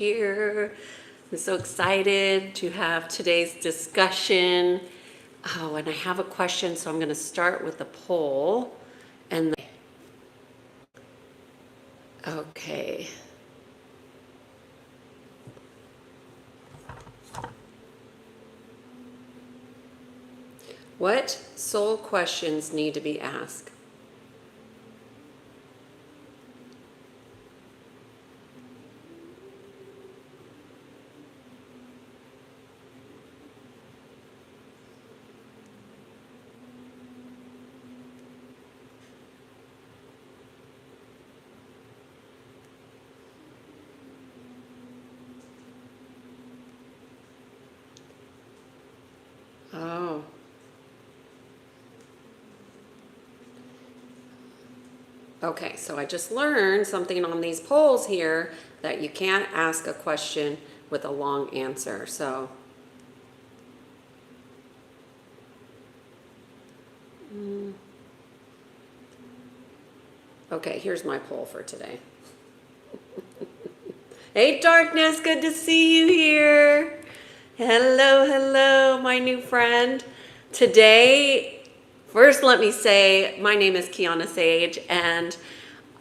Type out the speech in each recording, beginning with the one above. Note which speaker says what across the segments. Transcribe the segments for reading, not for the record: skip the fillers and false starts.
Speaker 1: Here. I'm so excited to have today's discussion. Oh, and I have a question, so I'm going to start with the poll. And okay. What soul questions need to be asked? Oh, okay. So I just learned something on these polls here that you can't ask a question with a long answer. So, okay, here's my poll for today. Hey, Darkness, good to see you here. Hello, hello, my new friend. Today, first let me say, my name is Kiana Sage, and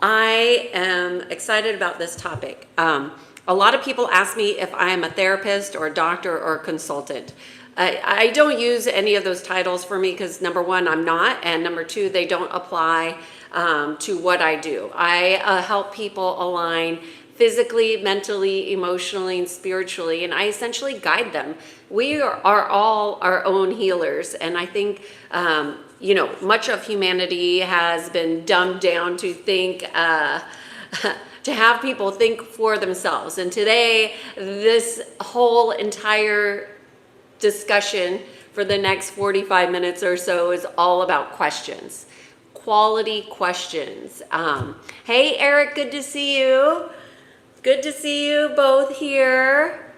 Speaker 1: I am excited about this topic. A lot of people ask me if I am a therapist or a doctor or a consultant. I don't use any of those titles for me because number one, I'm not, and number two, they don't apply to what I do. I help people align physically, mentally, emotionally, and spiritually, and I essentially guide them. We are all our own healers, and I think much of humanity has been dumbed down to think to have people think for themselves. And today, this whole entire discussion for the next 45 minutes or so is all about questions, quality questions. Hey, Eric, good to see you. Good to see you both here.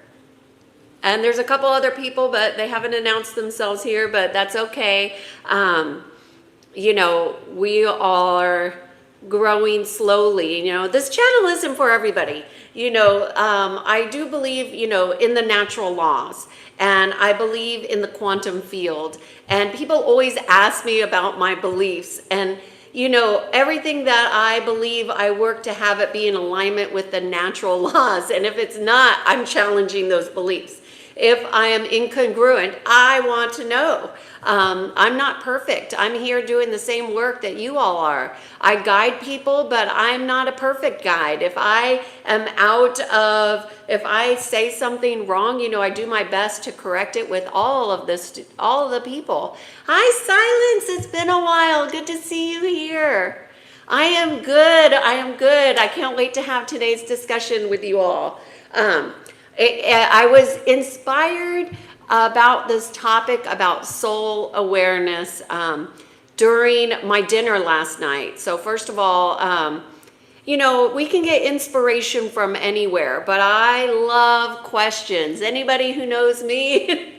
Speaker 1: And there's a couple other people, but they haven't announced themselves here, but that's okay. We are growing slowly. This channel isn't for everybody. I do believe, in the natural laws, and I believe in the quantum field. And people always ask me about my beliefs, and everything that I believe, I work to have it be in alignment with the natural laws. And if it's not, I'm challenging those beliefs. If I am incongruent, I want to know. I'm not perfect. I'm here doing the same work that you all are. I guide people, but I'm not a perfect guide. If I say something wrong, I do my best to correct it with all of the people. Hi, Silence. It's been a while. Good to see you here. I am good. I can't wait to have today's discussion with you all. I was inspired about this topic about soul awareness during my dinner last night. So first of all, we can get inspiration from anywhere, but I love questions. Anybody who knows me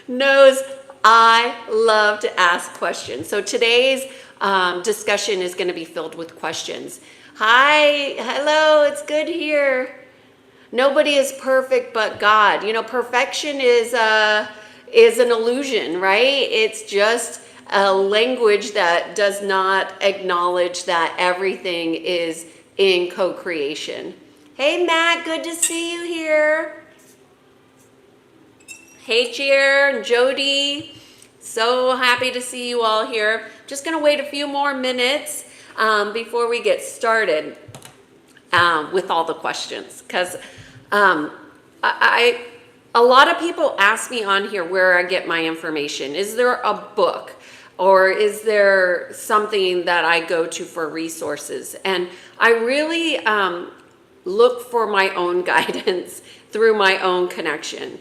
Speaker 1: knows I love to ask questions. So today's discussion is going to be filled with questions. Hi, hello, it's good here. Nobody is perfect but God. Perfection is an illusion, right? It's just a language that does not acknowledge that everything is in co-creation. Hey, Matt, good to see you here. Hey, Jer and Jody. So happy to see you all here. Just going to wait a few more minutes before we get started with all the questions, because a lot of people ask me on here where I get my information. Is there a book, or is there something that I go to for resources? And I really look for my own guidance through my own connection.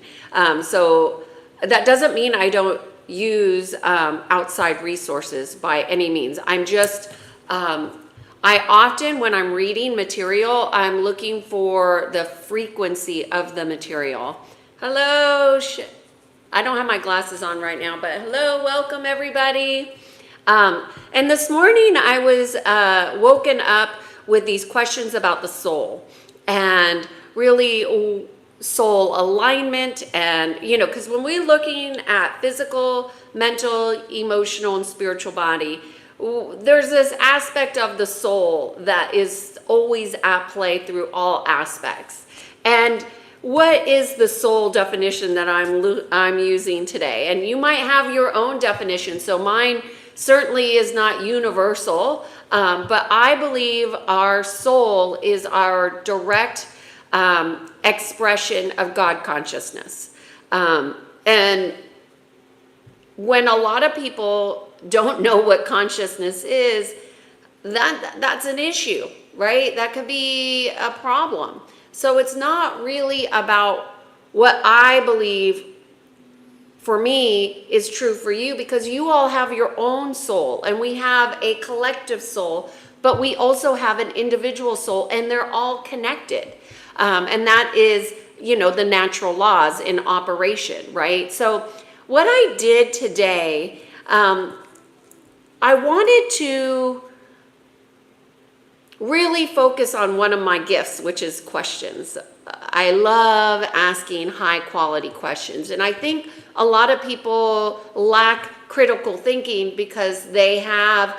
Speaker 1: So that doesn't mean I don't use outside resources by any means. I'm just I often, when I'm reading material, I'm looking for the frequency of the material. Hello, I don't have my glasses on right now, but hello, welcome everybody. And this morning I was woken up with these questions about the soul. And really soul alignment. And, you know, because when we're looking at physical, mental, emotional, and spiritual body, there's this aspect of the soul that is always at play through all aspects. And what is the soul definition that I'm using today? And you might have your own definition. So mine certainly is not universal, but I believe our soul is our direct expression of God consciousness. And when a lot of people don't know what consciousness is, that's an issue, right? That could be a problem. So it's not really about what I believe for me is true for you, because you all have your own soul and we have a collective soul, but we also have an individual soul, and they're all connected. And that is, you know, the natural laws in operation, right? So what I did today, I wanted to really focus on one of my gifts, which is questions. I love asking high quality questions. And I think a lot of people lack critical thinking because they have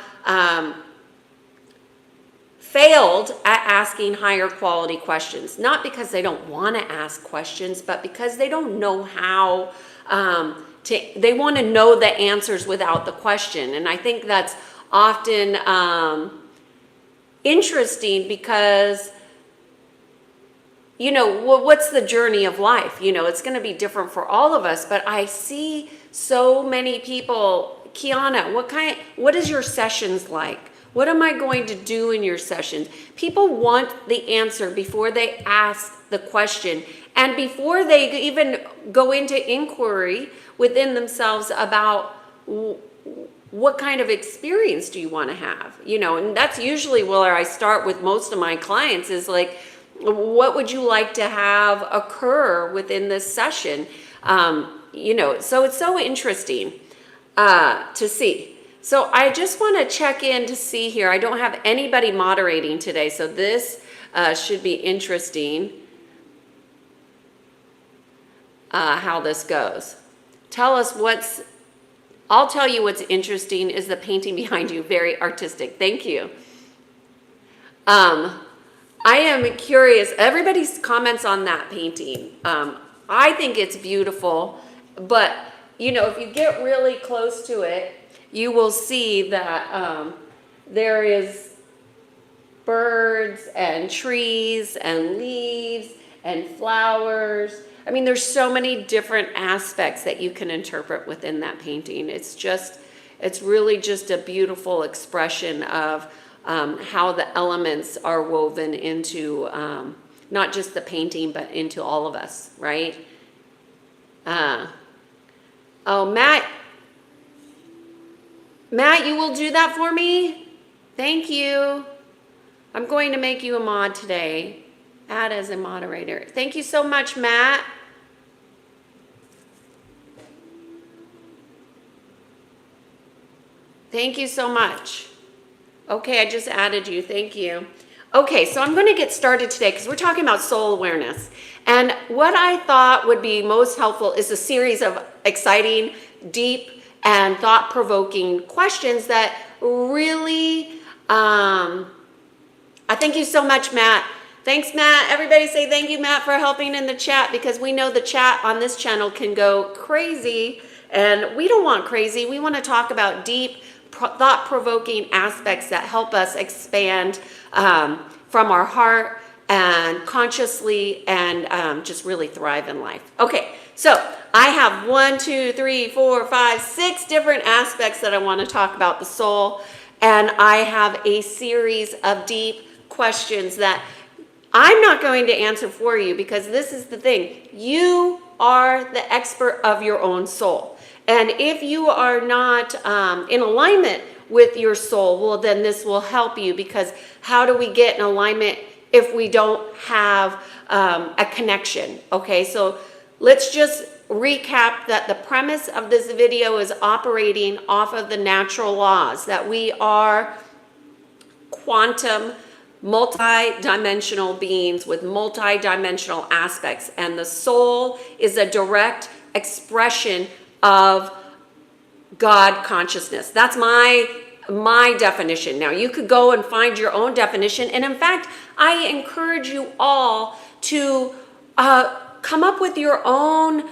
Speaker 1: failed at asking higher quality questions. Not because they don't want to ask questions, but because they don't know how they want to know the answers without the question. And I think that's often interesting because, you know, what's the journey of life? You know, it's going to be different for all of us, but I see so many people, Kiana, what is your sessions like? What am I going to do in your sessions? People want the answer before they ask the question, and before they even go into inquiry within themselves about what kind of experience do you want to have? You know, and that's usually where I start with most of my clients is like, what would you like to have occur within this session? You know, so it's so interesting to see. So I just want to check in to see here. I don't have anybody moderating today, so this should be interesting how this goes. Tell us I'll tell you what's interesting is the painting behind you, very artistic. Thank you. I am curious, everybody's comments on that painting. I think it's beautiful, but you know, if you get really close to it, you will see that there is birds and trees and leaves and flowers. I mean, there's so many different aspects that you can interpret within that painting. It's really just a beautiful expression of how the elements are woven into not just the painting, but into all of us, right? Oh, Matt, you will do that for me? Thank you. I'm going to make you a mod today. Add as a moderator. Thank you so much, Matt. Thank you so much. Okay, I just added you. Thank you. Okay, so I'm going to get started today because we're talking about soul awareness. And what I thought would be most helpful is a series of exciting, deep, and thought-provoking questions that really, I thank you so much, Matt. Thanks, Matt. Everybody say thank you, Matt, for helping in the chat, because we know the chat on this channel can go crazy, and we don't want crazy. We want to talk about deep, thought-provoking aspects that help us expand from our heart and consciously and just really thrive in life. Okay, so I have 6 different aspects that I want to talk about the soul, and I have a series of deep questions that I'm not going to answer for you, because this is the thing. You are the expert of your own soul. And if you are not in alignment with your soul, well, then this will help you, because how do we get in alignment if we don't have a connection? Okay, so let's just recap that the premise of this video is operating off of the natural laws, that we are quantum multi-dimensional beings with multi-dimensional aspects, and the soul is a direct expression of God consciousness. That's my definition. Now you could go and find your own definition, and in fact I encourage you all to come up with your own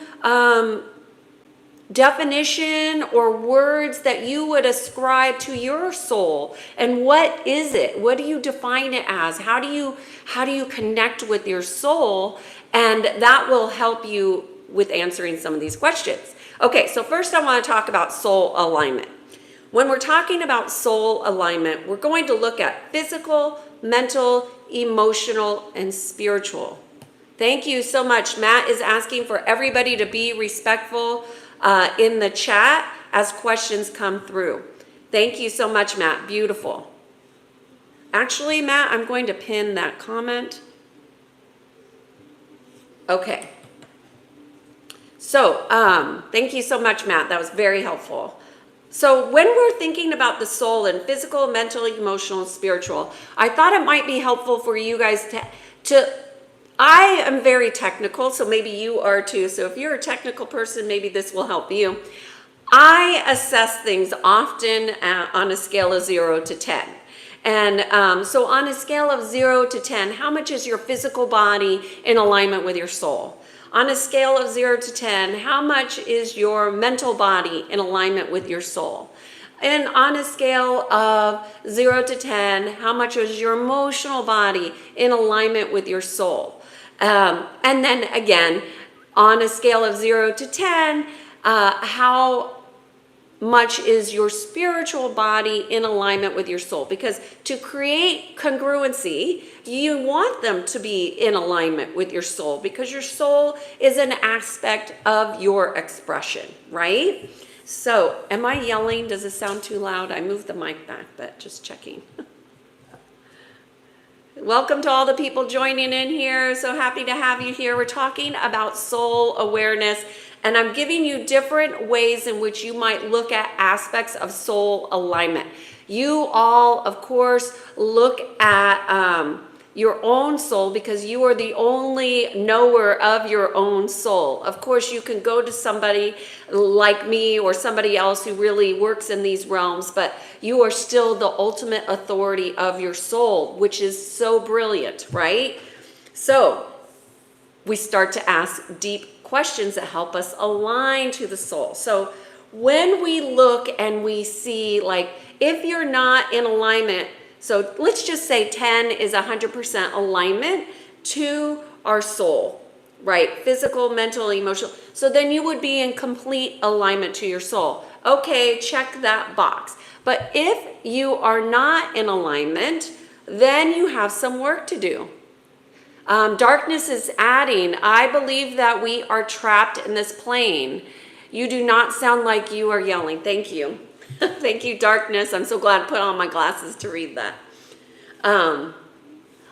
Speaker 1: definition or words that you would ascribe to your soul. And what is it? What do you define it as? How do you connect with your soul? And that will help you with answering some of these questions. Okay, so first I want to talk about soul alignment. When we're talking about soul alignment, we're going to look at physical, mental, emotional, and spiritual. Thank you so much. Matt is asking for everybody to be respectful in the chat as questions come through. Thank you so much, Matt. Beautiful. Actually, Matt, I'm going to pin that comment. Okay. So, thank you so much, Matt. That was very helpful. So when we're thinking about the soul and physical, mental, emotional, and spiritual, I thought it might be helpful for you guys to I am very technical, so maybe you are too. So if you're a technical person, maybe this will help you. I assess things often on a scale of 0 to 10. And so on a scale of 0 to 10, how much is your physical body in alignment with your soul? On a scale of 0 to 10, how much is your mental body in alignment with your soul? And on a scale of 0 to 10, how much is your emotional body in alignment with your soul? And then again, on a scale of 0 to 10, how much is your spiritual body in alignment with your soul? Because to create congruency, you want them to be in alignment with your soul, because your soul is an aspect of your expression, right? So, am I yelling? Does it sound too loud? I moved the mic back, but just checking. Welcome to all the people joining in here. So happy to have you here. We're talking about soul awareness, and I'm giving you different ways in which you might look at aspects of soul alignment. You all, of course, look at your own soul, because you are the only knower of your own soul. Of course, you can go to somebody like me or somebody else who really works in these realms, but you are still the ultimate authority of your soul, which is so brilliant, right? So we start to ask deep questions that help us align to the soul. So when we look and we see, like, if you're not in alignment, so let's just say 10 is 100% alignment to our soul, right? Physical, mental, emotional. So then you would be in complete alignment to your soul. Okay, check that box. But if you are not in alignment, then you have some work to do. Darkness is adding, I believe that we are trapped in this plane. You do not sound like you are yelling. Thank you. Thank you, Darkness. I'm so glad I put on my glasses to read that.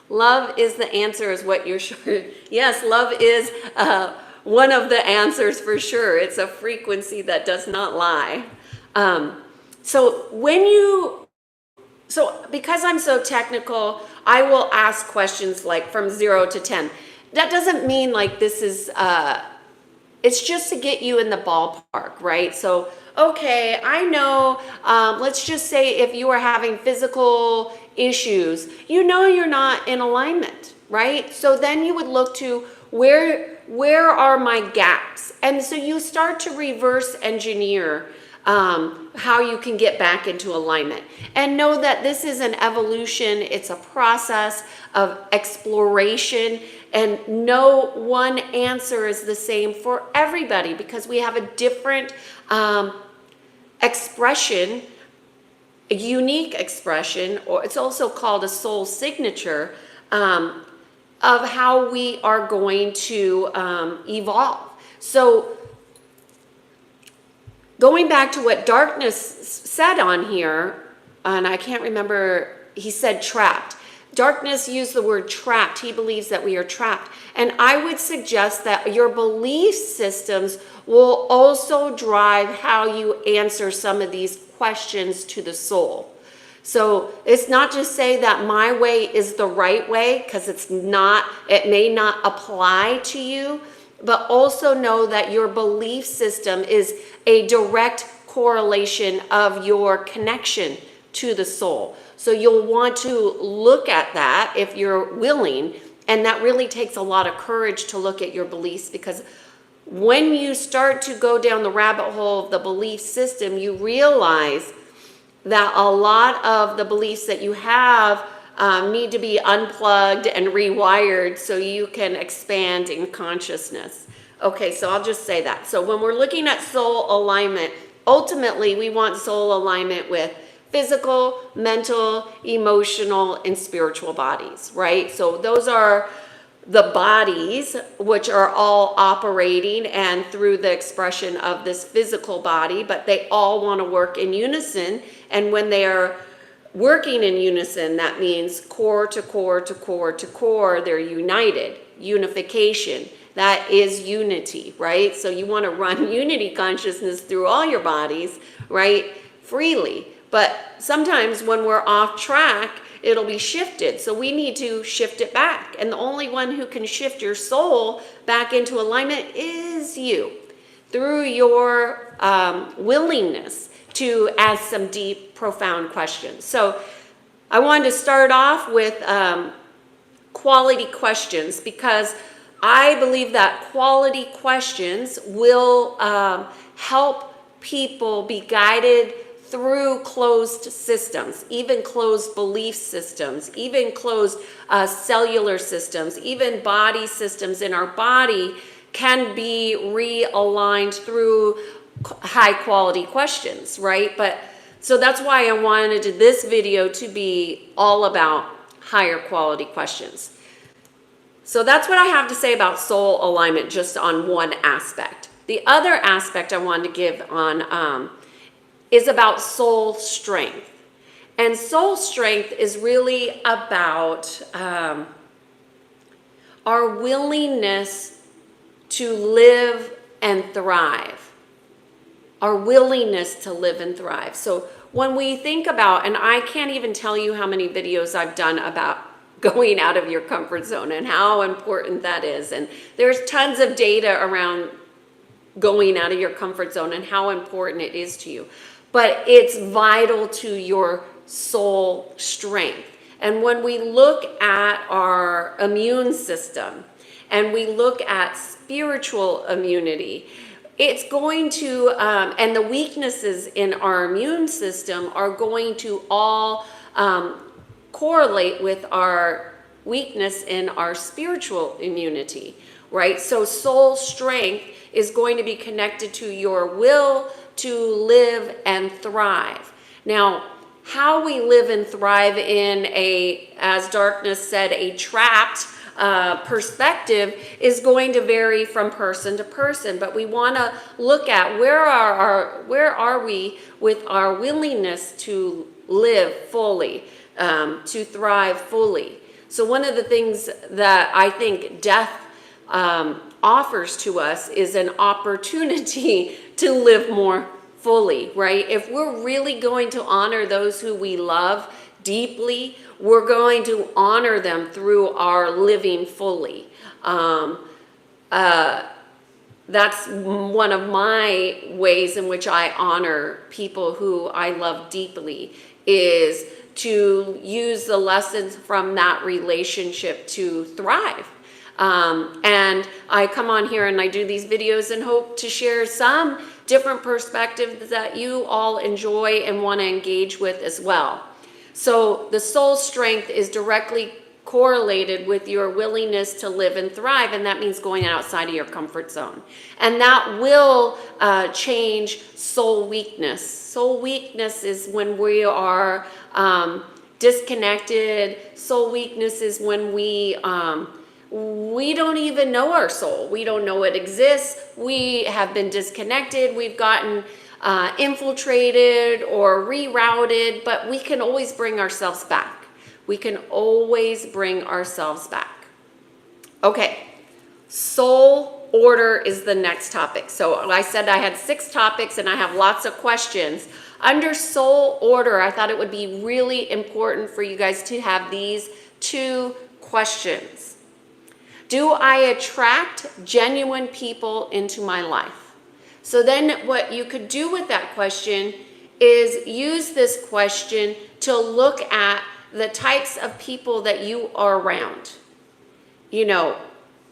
Speaker 1: Love is the answer is what you're sure. Yes, love is one of the answers for sure. It's a frequency that does not lie. So because I'm so technical, I will ask questions like from 0 to 10. That doesn't mean like this is, it's just to get you in the ballpark, right? So, okay, I know, let's just say if you are having physical issues, you know you're not in alignment, right? So then you would look to where are my gaps? And so you start to reverse engineer how you can get back into alignment. And know that this is an evolution, it's a process of exploration, and no one answer is the same for everybody, because we have a different expression, a unique expression, or it's also called a soul signature, of how we are going to evolve. So going back to what Darkness said on here, and I can't remember, he said trapped. Darkness used the word trapped. He believes that we are trapped. And I would suggest that your belief systems will also drive how you answer some of these questions to the soul. So it's not just say that my way is the right way, because it's not, it may not apply to you, but also know that your belief system is a direct correlation of your connection to the soul. So you'll want to look at that if you're willing, and that really takes a lot of courage to look at your beliefs, because when you start to go down the rabbit hole of the belief system, you realize that a lot of the beliefs that you have need to be unplugged and rewired so you can expand in consciousness. Okay, so I'll just say that. So when we're looking at soul alignment, ultimately we want soul alignment with physical, mental, emotional, and spiritual bodies, right? So those are the bodies which are all operating and through the expression of this physical body, but they all want to work in unison. And when they are working in unison, that means core to core to core to core, they're united. Unification, that is unity, right? So you want to run unity consciousness through all your bodies, right? Freely. But sometimes when we're off track, it'll be shifted. So we need to shift it back. And the only one who can shift your soul back into alignment is you, through your willingness to ask some deep, profound questions. So I wanted to start off with quality questions, because I believe that quality questions will help people be guided through closed systems, even closed belief systems, even closed cellular systems, even body systems in our body can be realigned through high quality questions, right? But so that's why I wanted this video to be all about higher quality questions. So that's what I have to say about soul alignment, just on one aspect. The other aspect I wanted to give on is about soul strength. And soul strength is really about our willingness to live and thrive. Our willingness to live and thrive. So when we think about, and I can't even tell you how many videos I've done about going out of your comfort zone and how important that is. And there's tons of data around going out of your comfort zone and how important it is to you. But it's vital to your soul strength. And when we look at our immune system and we look at spiritual immunity, it's going to, and the weaknesses in our immune system are going to all correlate with our weakness in our spiritual immunity, right? So soul strength is going to be connected to your will to live and thrive. Now, how we live and thrive in a, as Darkness said, a trapped perspective is going to vary from person to person, but we want to look at where are we with our willingness to live fully, to thrive fully. So one of the things that I think death offers to us is an opportunity to live more fully, right? If we're really going to honor those who we love deeply, we're going to honor them through our living fully. That's one of my ways in which I honor people who I love deeply, is to use the lessons from that relationship to thrive. And I come on here and I do these videos and hope to share some different perspectives that you all enjoy and want to engage with as well. So the soul strength is directly correlated with your willingness to live and thrive, and that means going outside of your comfort zone. And that will change soul weakness. Soul weakness is when we are disconnected. Soul weakness is when we don't even know our soul. We don't know it exists. We have been disconnected. We've gotten infiltrated or rerouted, but we can always bring ourselves back. We can always bring ourselves back. Okay, soul order is the next topic. So I said I had 6 topics and I have lots of questions. Under soul order, I thought it would be really important for you guys to have these 2 questions. Do I attract genuine people into my life? So then what you could do with that question is use this question to look at the types of people that you are around. You know,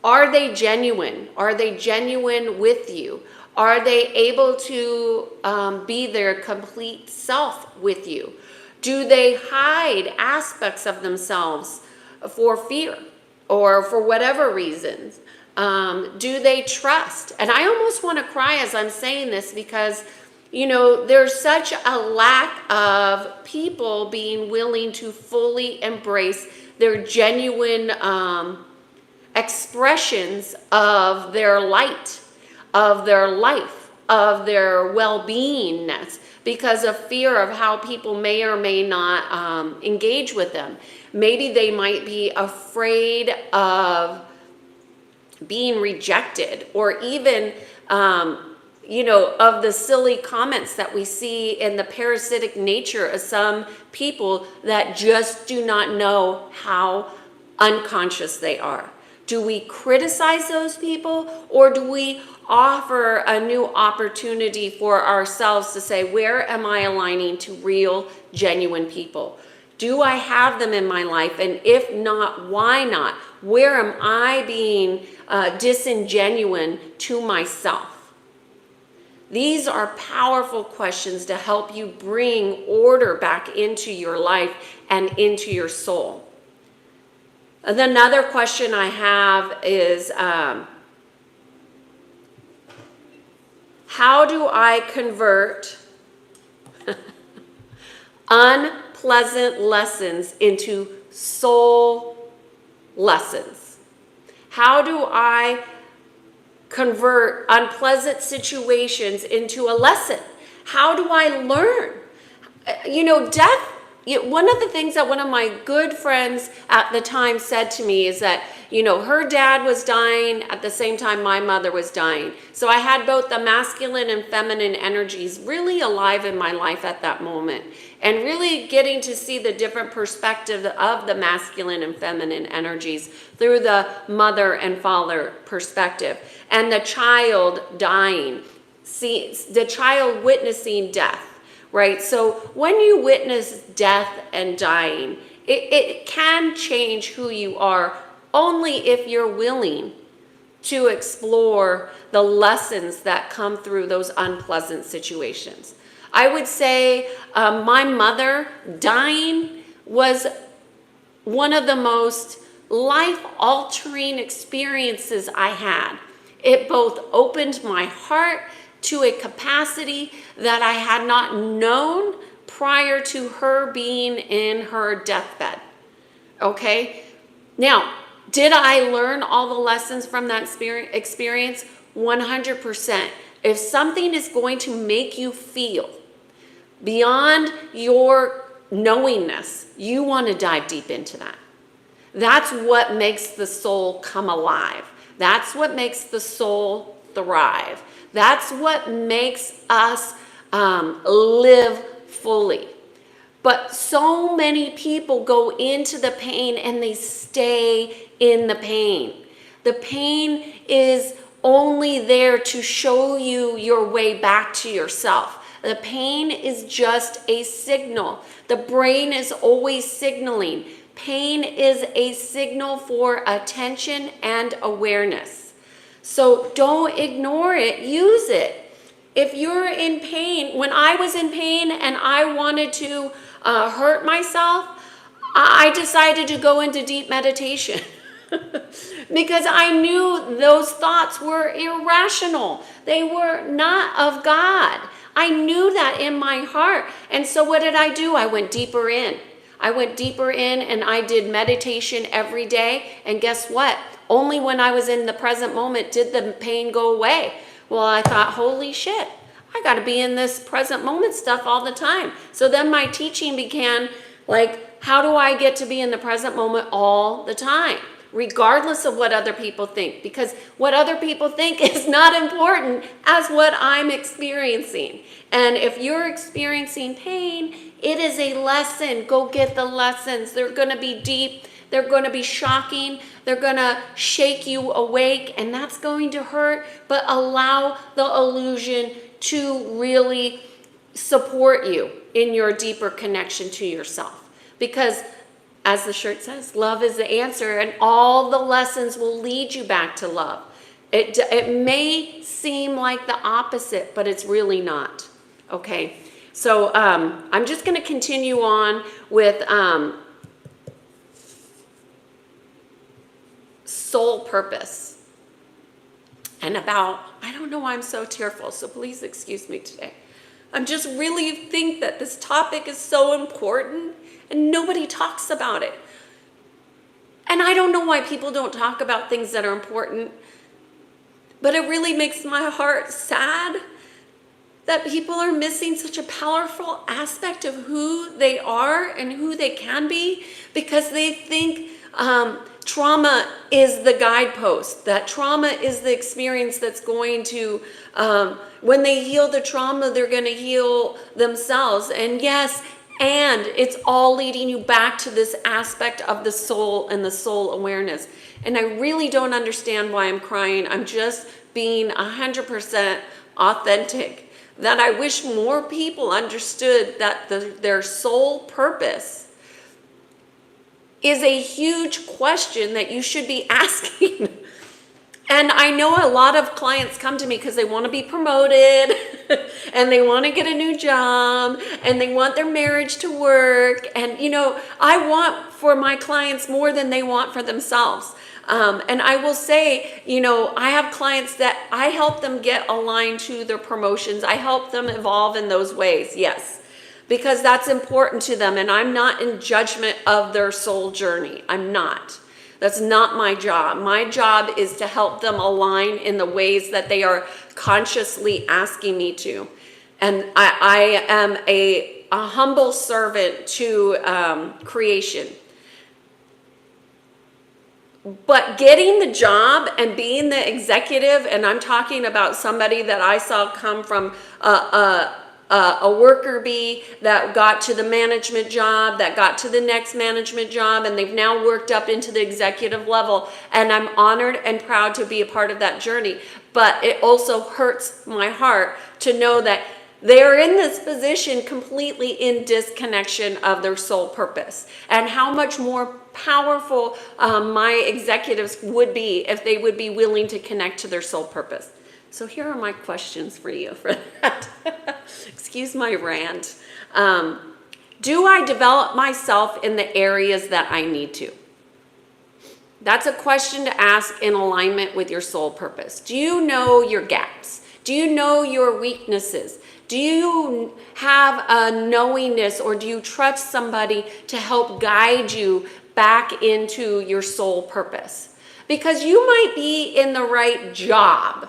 Speaker 1: are they genuine? Are they genuine with you? Are they able to be their complete self with you? Do they hide aspects of themselves for fear or for whatever reasons? Do they trust? And I almost want to cry as I'm saying this because, you know, there's such a lack of people being willing to fully embrace their genuine expressions of their light, of their life, of their well-beingness because of fear of how people may or may not engage with them. Maybe they might be afraid of being rejected or even, you know, of the silly comments that we see in the parasitic nature of some people that just do not know how unconscious they are. Do we criticize those people or do we offer a new opportunity for ourselves to say, where am I aligning to real, genuine people? Do I have them in my life? And if not, why not? Where am I being disingenuine to myself? These are powerful questions to help you bring order back into your life and into your soul. And another question I have is, how do I convert unpleasant lessons into soul lessons? How do I convert unpleasant situations into a lesson? How do I learn? You know, death, one of the things that one of my good friends at the time said to me is that, you know, her dad was dying at the same time my mother was dying. So I had both the masculine and feminine energies really alive in my life at that moment. And really getting to see the different perspective of the masculine and feminine energies through the mother and father perspective. And the child dying, see the child witnessing death. Right? So when you witness death and dying, it can change who you are only if you're willing to explore the lessons that come through those unpleasant situations. I would say my mother dying was one of the most life-altering experiences I had. It both opened my heart to a capacity that I had not known prior to her being in her deathbed. Okay? Now, did I learn all the lessons from that experience? 100%. If something is going to make you feel beyond your knowingness, you want to dive deep into that. That's what makes the soul come alive. That's what makes the soul thrive. That's what makes us live fully. But so many people go into the pain and they stay in the pain. The pain is only there to show you your way back to yourself. The pain is just a signal. The brain is always signaling. Pain is a signal for attention and awareness. So don't ignore it, use it. If you're in pain, when I was in pain and I wanted to hurt myself, I decided to go into deep meditation because I knew those thoughts were irrational. They were not of God. I knew that in my heart. And so what did I do? I went deeper in. I went deeper in and I did meditation every day. And guess what? Only when I was in the present moment did the pain go away. Well, I thought, holy shit, I got to be in this present moment stuff all the time. So then my teaching began like, how do I get to be in the present moment all the time? regardless of what other people think, because what other people think is not important as what I'm experiencing. And if you're experiencing pain, it is a lesson. Go get the lessons. They're going to be deep. They're going to be shocking. They're going to shake you awake, and that's going to hurt, but allow the illusion to really support you in your deeper connection to yourself. Because as the shirt says, love is the answer, and all the lessons will lead you back to love. It may seem like the opposite, but it's really not. Okay, so I'm just going to continue on with soul purpose. And I don't know why I'm so tearful, so please excuse me today. I'm just really think that this topic is so important and nobody talks about it. And I don't know why people don't talk about things that are important, but it really makes my heart sad that people are missing such a powerful aspect of who they are and who they can be, because they think trauma is the guidepost, that trauma is the experience that's going to, when they heal the trauma, they're going to heal themselves. And yes, and it's all leading you back to this aspect of the soul and the soul awareness. And I really don't understand why I'm crying. I'm just being 100% authentic. That I wish more people understood that their soul purpose is a huge question that you should be asking. And I know a lot of clients come to me because they want to be promoted and they want to get a new job and they want their marriage to work. And, I want for my clients more than they want for themselves. And I will say, I have clients that I help them get aligned to their promotions. I help them evolve in those ways, yes, because that's important to them. And I'm not in judgment of their soul journey. I'm not. That's not my job. My job is to help them align in the ways that they are consciously asking me to. And I am a humble servant to creation. But getting the job and being the executive, and I'm talking about somebody that I saw come from a worker bee that got to the management job, that got to the next management job, and they've now worked up into the executive level. And I'm honored and proud to be a part of that journey. But it also hurts my heart to know that they're in this position completely in disconnection of their soul purpose, and how much more powerful my executives would be if they would be willing to connect to their soul purpose. So here are my questions for you for that. Excuse my rant. Do I develop myself in the areas that I need to? That's a question to ask in alignment with your soul purpose. Do you know your gaps? Do you know your weaknesses? Do you have a knowingness, or do you trust somebody to help guide you back into your soul purpose? Because you might be in the right job,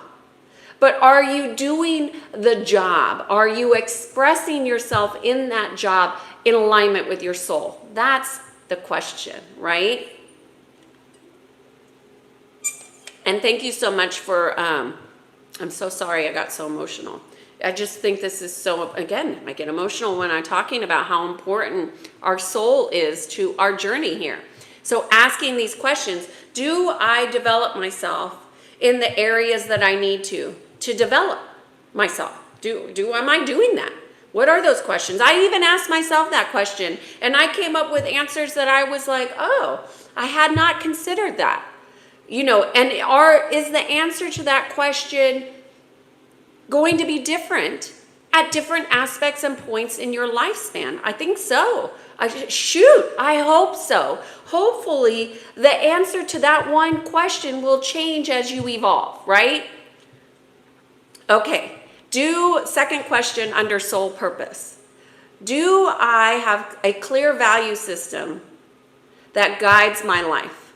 Speaker 1: but are you doing the job? Are you expressing yourself in that job in alignment with your soul? That's the question, right? And thank you so much for, I'm so sorry I got so emotional. I just think this is so, again, I get emotional when I'm talking about how important our soul is to our journey here. So asking these questions, do I develop myself in the areas that I need to develop myself? Am I doing that? What are those questions? I even asked myself that question, and I came up with answers that I was like, oh, I had not considered that. And is the answer to that question going to be different at different aspects and points in your lifespan? I think so. I hope so. Hopefully, the answer to that one question will change as you evolve, right? Okay, second question under soul purpose. Do I have a clear value system that guides my life?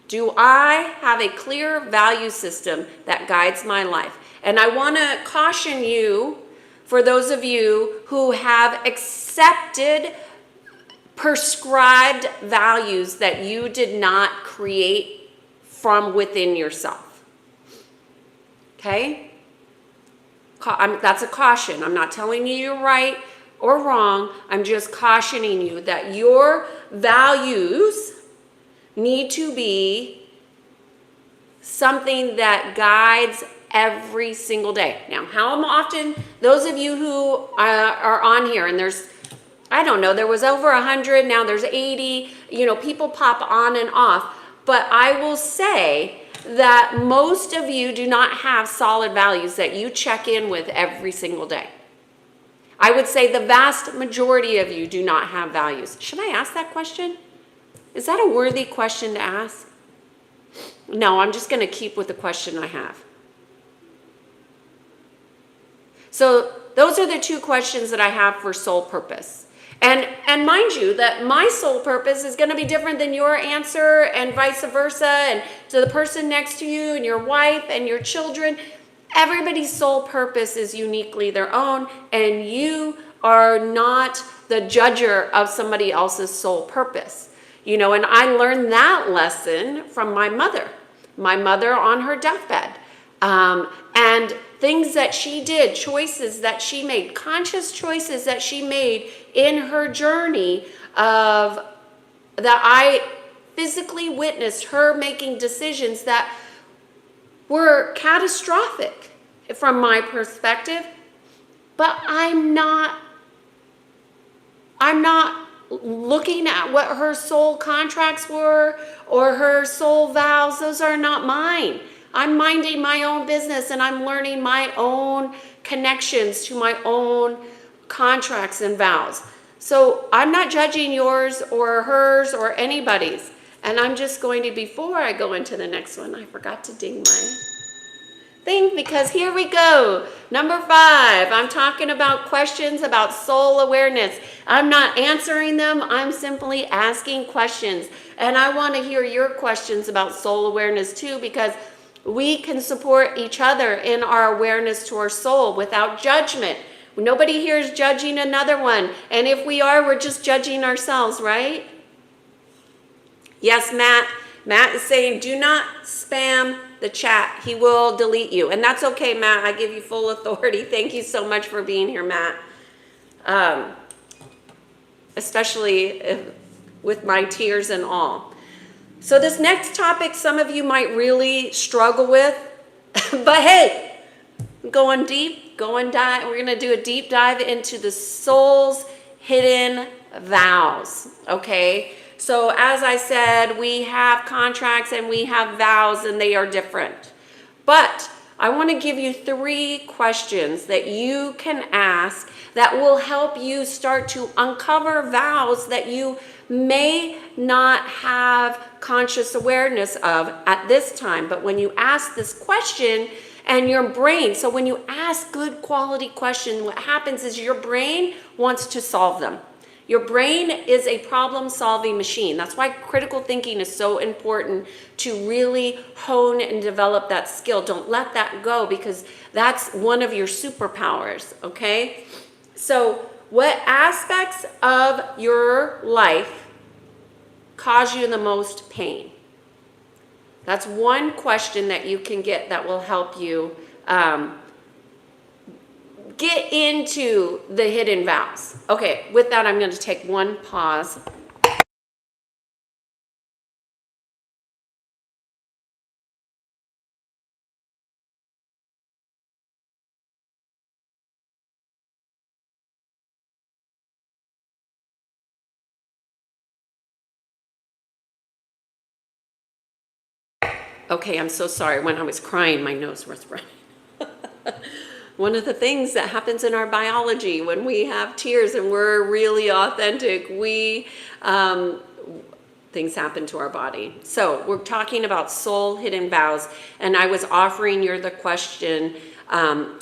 Speaker 1: Do I have a clear value system that guides my life? And I want to caution you, for those of you who have accepted prescribed values that you did not create from within yourself. Okay? That's a caution. I'm not telling you you're right or wrong. I'm just cautioning you that your values need to be something that guides every single day. Now, how often, those of you who are on here, and there's, I don't know, there was over 100, now there's 80, people pop on and off. But I will say that most of you do not have solid values that you check in with every single day. I would say the vast majority of you do not have values. Should I ask that question? Is that a worthy question to ask? No, I'm just going to keep with the question I have. So those are the two questions that I have for soul purpose. And mind you that my soul purpose is going to be different than your answer, and vice versa, and to the person next to you and your wife and your children. Everybody's soul purpose is uniquely their own, and you are not the judger of somebody else's soul purpose. And I learned that lesson from my mother on her deathbed. And things that she did, choices that she made, conscious choices that she made in her journey that I physically witnessed her making decisions that were catastrophic from my perspective. But I'm not looking at what her soul contracts were or her soul vows. Those are not mine. I'm minding my own business, and I'm learning my own connections to my own contracts and vows. So I'm not judging yours or hers or anybody's. And I'm just going to, before I go into the next one, I forgot to ding my thing, because here we go. Number 5, I'm talking about questions about soul awareness. I'm not answering them. I'm simply asking questions. And I want to hear your questions about soul awareness too, because we can support each other in our awareness to our soul without judgment. Nobody here is judging another one. And if we are, we're just judging ourselves, right? Yes, Matt. Matt is saying, do not spam the chat. He will delete you. And that's okay, Matt. I give you full authority. Thank you so much for being here, Matt. Especially with my tears and all. So this next topic, some of you might really struggle with. But hey, going deep, we're going to do a deep dive into the soul's hidden vows, okay? So as I said, we have contracts and we have vows, and they are different. But I want to give you 3 questions that you can ask that will help you start to uncover vows that you may not have conscious awareness of at this time. But when you ask this question, and your brain, so when you ask good quality questions, what happens is your brain wants to solve them. Your brain is a problem-solving machine. That's why critical thinking is so important, to really hone and develop that skill. Don't let that go, because that's one of your superpowers, okay? So what aspects of your life cause you the most pain? That's one question that you can get that will help you get into the hidden vows. Okay, with that, I'm going to take one pause. Okay, I'm so sorry. When I was crying, my nose was running. One of the things that happens in our biology when we have tears and we're really authentic, things happen to our body. So we're talking about soul hidden vows, and I was offering you the question,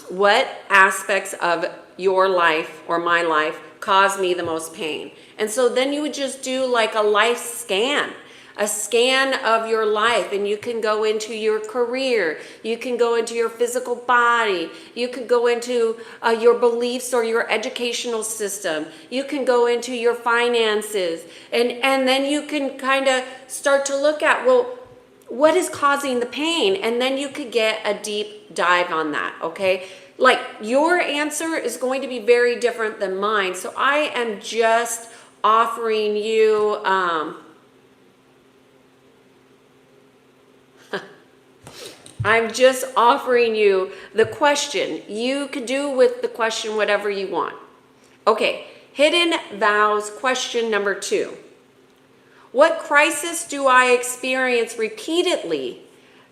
Speaker 1: what aspects of your life or my life cause me the most pain? And so then you would just do like a life scan. a scan of your life, and you can go into your career, you can go into your physical body, you can go into your beliefs or your educational system, you can go into your finances, and then you can kind of start to look at, well, what is causing the pain? And then you could get a deep dive on that, okay? Like, your answer is going to be very different than mine. So I am just offering you, I'm just offering you the question. You could do with the question whatever you want. Okay, hidden vows, question number 2. What crisis do I experience repeatedly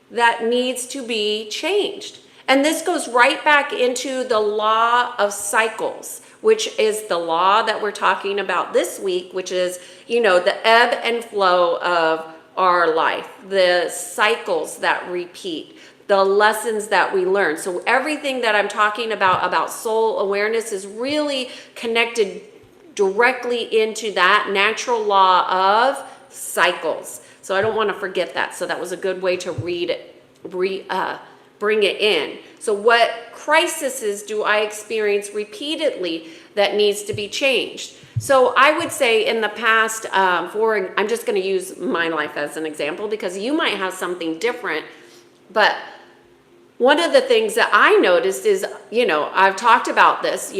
Speaker 1: that needs to be changed? And this goes right back into the law of cycles, which is the law that we're talking about this week, which is, the ebb and flow of our life, the cycles that repeat, the lessons that we learn. So everything that I'm talking about soul awareness is really connected directly into that natural law of cycles. So I don't want to forget that. So that was a good way to bring it in. So what crises do I experience repeatedly that needs to be changed? So I would say in the past, I'm just going to use my life as an example because you might have something different, but one of the things that I noticed is, I've talked about this,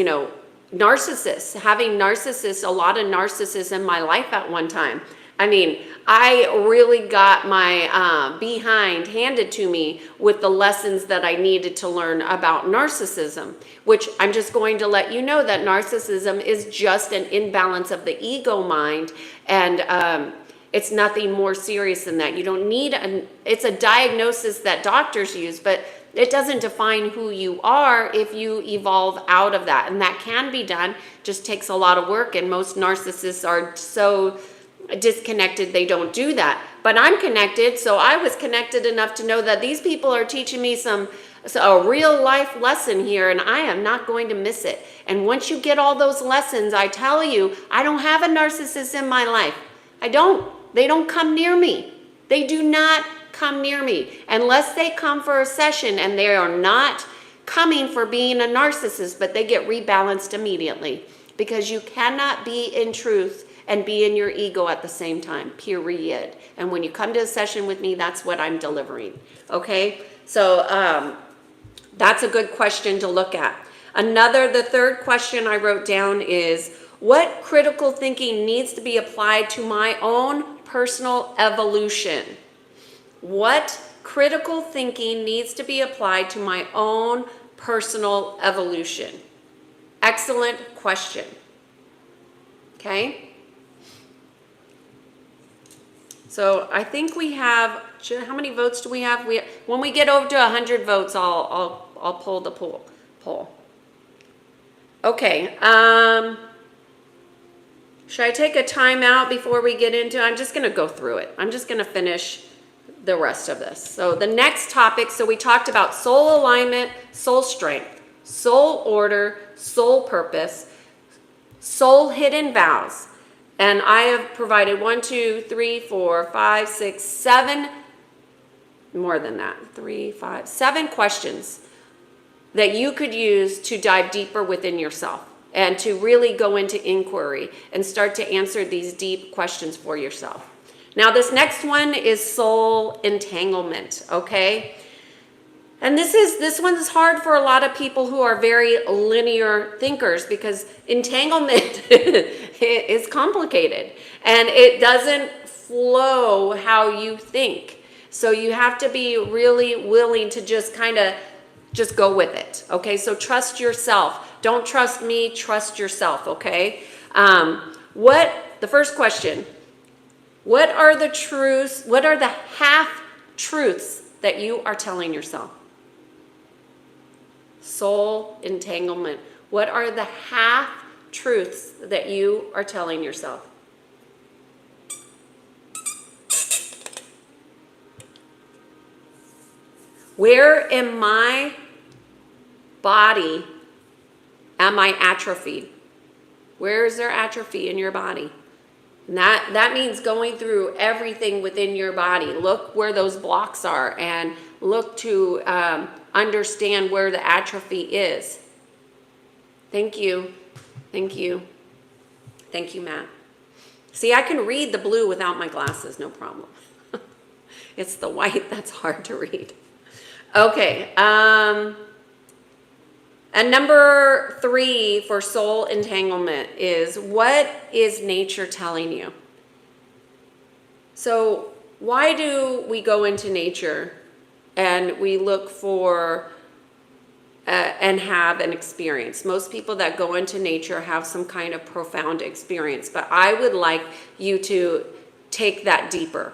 Speaker 1: narcissists, having narcissists, a lot of narcissists in my life at one time. I mean, I really got my behind handed to me with the lessons that I needed to learn about narcissism, which I'm just going to let you know that narcissism is just an imbalance of the ego mind, and it's nothing more serious than that. You don't need it's a diagnosis that doctors use, but it doesn't define who you are if you evolve out of that. And that can be done, just takes a lot of work, and most narcissists are so disconnected they don't do that. But I'm connected, so I was connected enough to know that these people are teaching me a real life lesson here, and I am not going to miss it. And once you get all those lessons, I tell you, I don't have a narcissist in my life. I don't. They don't come near me. They do not come near me unless they come for a session, and they are not coming for being a narcissist, but they get rebalanced immediately, because you cannot be in truth and be in your ego at the same time, period. And when you come to a session with me, that's what I'm delivering, okay? So that's a good question to look at. The third question I wrote down is, what critical thinking needs to be applied to my own personal evolution? What critical thinking needs to be applied to my own personal evolution? Excellent question. Okay? So I think we have, how many votes do we have? When we get over to 100 votes, I'll pull the poll. Okay. Should I take a timeout before we get into it? I'm just going to go through it. I'm just going to finish the rest of this. So the next topic, so we talked about soul alignment, soul strength, soul order, soul purpose, soul hidden vows. And I have provided 1, 2, 3, 4, 5, 6, 7, more than that, 3, 5, 7 questions that you could use to dive deeper within yourself and to really go into inquiry and start to answer these deep questions for yourself. Now, this next one is soul entanglement, okay? And this one's hard for a lot of people who are very linear thinkers, because entanglement is complicated and it doesn't flow how you think. So you have to be really willing to just go with it, okay? So trust yourself. Don't trust me, trust yourself, okay? The first question, what are the truths, what are the half-truths that you are telling yourself? Soul entanglement. What are the half-truths that you are telling yourself? Where in my body am I atrophied? Where is there atrophy in your body? And that means going through everything within your body. Look where those blocks are and look to understand where the atrophy is. Thank you. Thank you. Thank you, Matt. See, I can read the blue without my glasses, no problem. It's the white that's hard to read. Okay. And number 3 for soul entanglement is, what is nature telling you? So why do we go into nature and we look for and have an experience? Most people that go into nature have some kind of profound experience, but I would like you to take that deeper.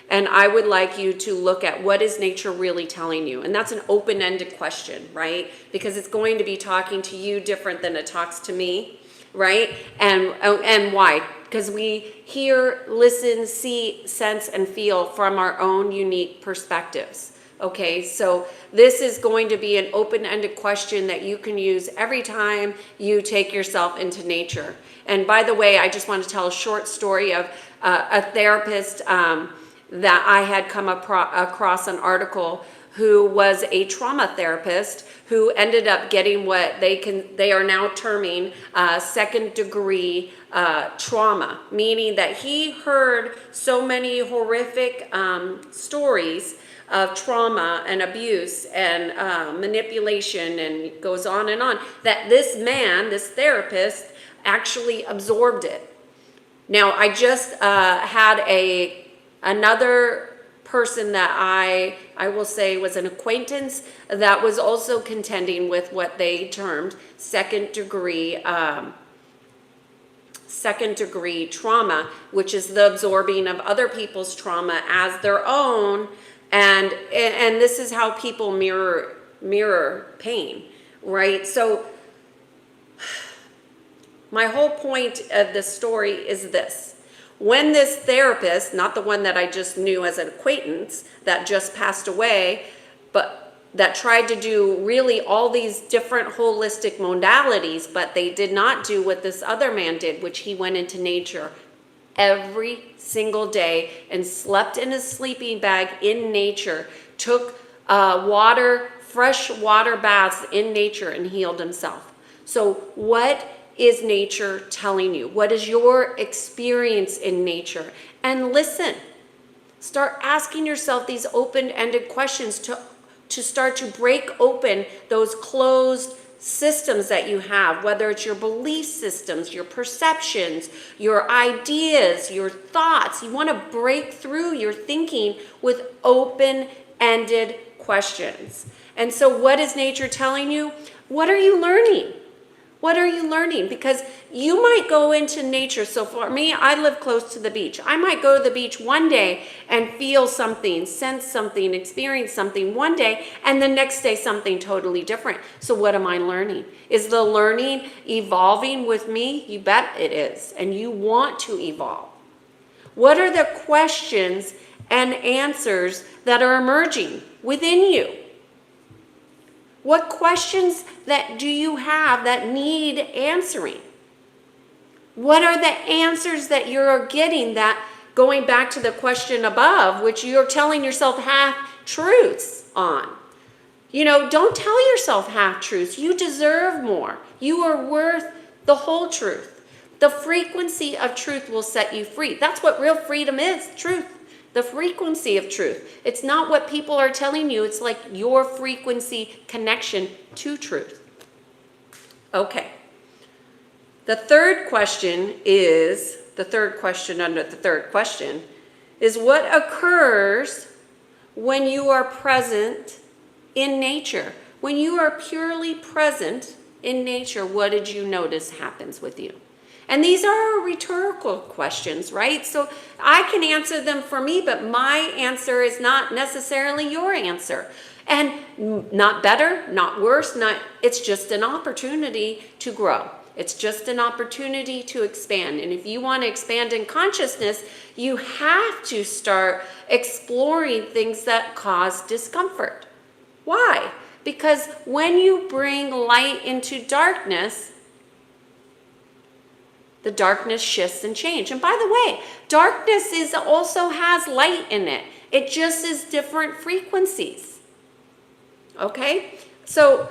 Speaker 1: And I would like you to look at, what is nature really telling you? And that's an open-ended question, right? Because it's going to be talking to you different than it talks to me, right? And why? Because we hear, listen, see, sense, and feel from our own unique perspectives. Okay, so this is going to be an open-ended question that you can use every time you take yourself into nature. And by the way, I just want to tell a short story of a therapist that I had come across an article, who was a trauma therapist who ended up getting what they are now terming second degree trauma, meaning that he heard so many horrific stories of trauma and abuse and manipulation, and goes on, that this man, this therapist, actually absorbed it. Now, I just had another person that I will say was an acquaintance that was also contending with what they termed second degree trauma, which is the absorbing of other people's trauma as their own. And this is how people mirror pain, right? So my whole point of this story is this. When this therapist, not the one that I just knew as an acquaintance that just passed away, but that tried to do really all these different holistic modalities, but they did not do what this other man did, which he went into nature every single day and slept in his sleeping bag in nature, took fresh water baths in nature, and healed himself. So what is nature telling you? What is your experience in nature? And listen, start asking yourself these open-ended questions to start to break open those closed systems that you have, whether it's your belief systems, your perceptions, your ideas, your thoughts. You want to break through your thinking with open-ended questions. And so what is nature telling you? What are you learning? What are you learning? Because you might go into nature. So for me, I live close to the beach. I might go to the beach one day and feel something, sense something, experience something one day, and the next day something totally different. So what am I learning? Is the learning evolving with me? You bet it is. And you want to evolve. What are the questions and answers that are emerging within you? What questions that do you have that need answering? What are the answers that you're getting, that going back to the question above, which you're telling yourself half-truths on? Don't tell yourself half-truths. You deserve more. You are worth the whole truth. The frequency of truth will set you free. That's what real freedom is, truth. The frequency of truth. It's not what people are telling you. It's like your frequency connection to truth. Okay. The third question under the third question is, what occurs when you are present in nature? When you are purely present in nature, what did you notice happens with you? And these are rhetorical questions, right? So I can answer them for me, but my answer is not necessarily your answer. And not better, not worse, it's just an opportunity to grow. It's just an opportunity to expand. And if you want to expand in consciousness, you have to start exploring things that cause discomfort. Why? Because when you bring light into darkness, the darkness shifts and change. And by the way, darkness also has light in it. It just is different frequencies. Okay? So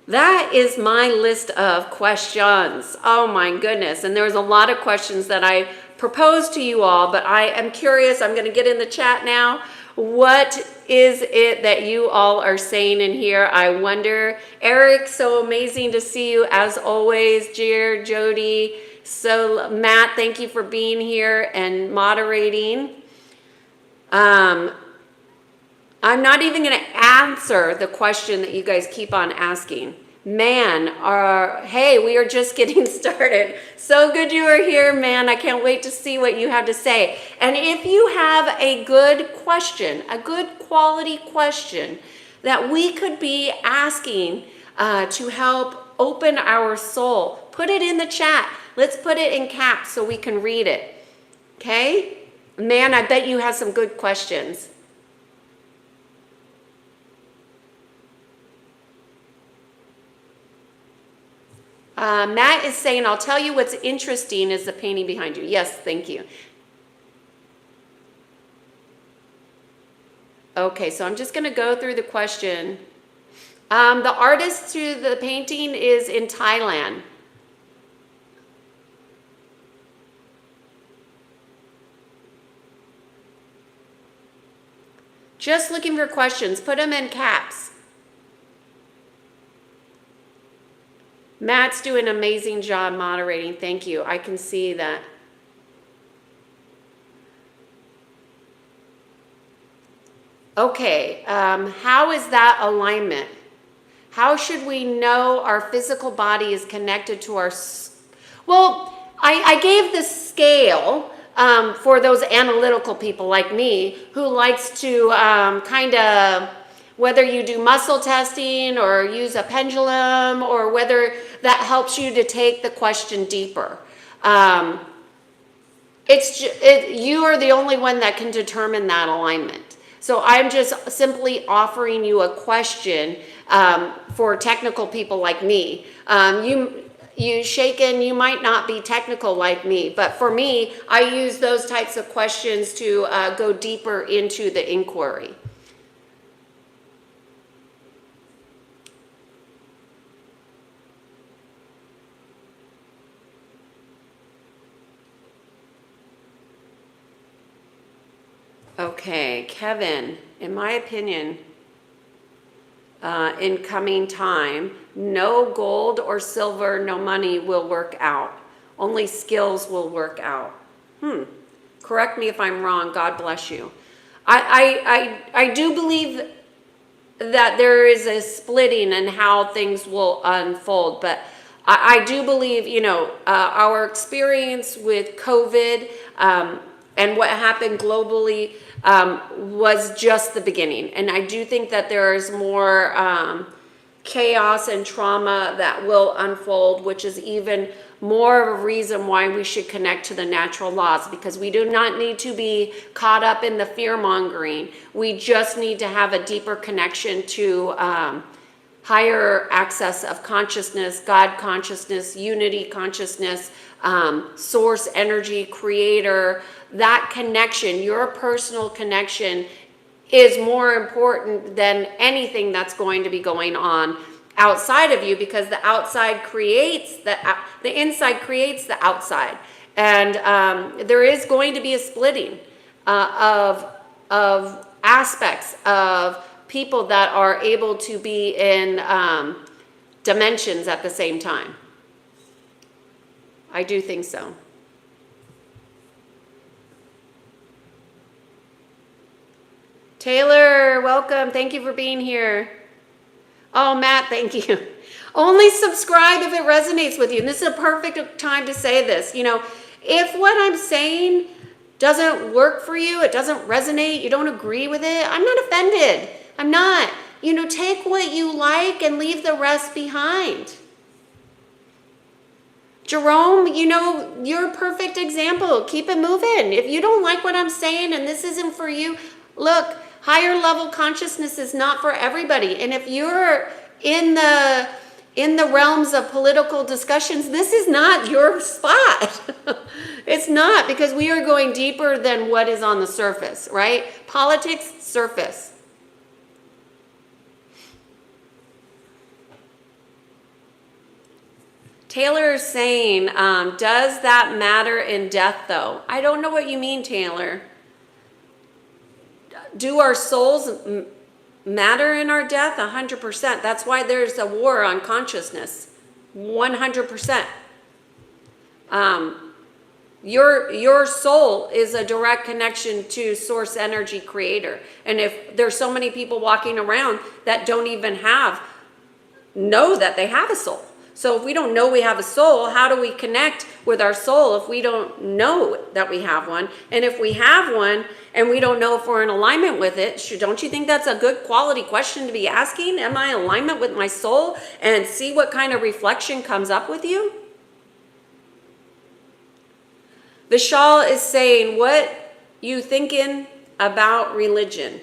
Speaker 1: that is my list of questions. Oh my goodness. And there's a lot of questions that I proposed to you all, but I am curious. I'm going to get in the chat now. What is it that you all are saying in here? I wonder. Eric, so amazing to see you as always. Jer, Jody. So Matt, thank you for being here and moderating. I'm not even going to answer the question that you guys keep on asking. Man, hey, we are just getting started. So good you are here, man. I can't wait to see what you have to say. And if you have a good question, a good quality question that we could be asking to help open our soul, put it in the chat. Let's put it in caps so we can read it. Okay? Man, I bet you have some good questions. Matt is saying, I'll tell you what's interesting is the painting behind you. Yes, thank you. Okay, so I'm just going to go through the question. The artist to the painting is in Thailand. Just looking for questions. Put them in caps. Matt's doing an amazing job moderating. Thank you. I can see that. Okay, how is that alignment? How should we know our physical body is connected to our... Well, I gave the scale for those analytical people like me who likes to kind of... Whether you do muscle testing or use a pendulum or whether that helps you to take the question deeper. You are the only one that can determine that alignment. So I'm just simply offering you a question for technical people like me. You shaken, you might not be technical like me, but for me, I use those types of questions to go deeper into the inquiry. Okay, Kevin, in my opinion, in coming time, no gold or silver, no money will work out. Only skills will work out. Correct me if I'm wrong. God bless you. I do believe that there is a splitting in how things will unfold, but I do believe, our experience with COVID and what happened globally was just the beginning. And I do think that there is more chaos and trauma that will unfold, which is even more of a reason why we should connect to the natural laws, because we do not need to be caught up in the fear-mongering. We just need to have a deeper connection to higher access of consciousness, God consciousness, unity consciousness, source energy, creator. That connection, your personal connection, is more important than anything that's going to be going on outside of you, because the outside creates the inside creates the outside. And there is going to be a splitting of aspects of people that are able to be in dimensions at the same time. I do think so. Taylor, welcome. Thank you for being here. Oh, Matt, thank you. Only subscribe if it resonates with you. And this is a perfect time to say this. If what I'm saying doesn't work for you, it doesn't resonate, you don't agree with it, I'm not offended. I'm not. Take what you like and leave the rest behind. Jerome, you're a perfect example. Keep it moving. If you don't like what I'm saying and this isn't for you, look, higher level consciousness is not for everybody. And if you're in in the realms of political discussions, this is not your spot. It's not, because we are going deeper than what is on the surface, right? Politics, surface. Taylor is saying, does that matter in death though? I don't know what you mean, Taylor. Do our souls matter in our death? 100%. That's why there's a war on consciousness. 100%. Your soul is a direct connection to source energy creator. And if there's so many people walking around that don't even know that they have a soul. So if we don't know we have a soul, how do we connect with our soul if we don't know that we have one? And if we have one and we don't know if we're in alignment with it, don't you think that's a good quality question to be asking? Am I in alignment with my soul? And see what kind of reflection comes up with you? Vishal is saying, what you thinking about religion?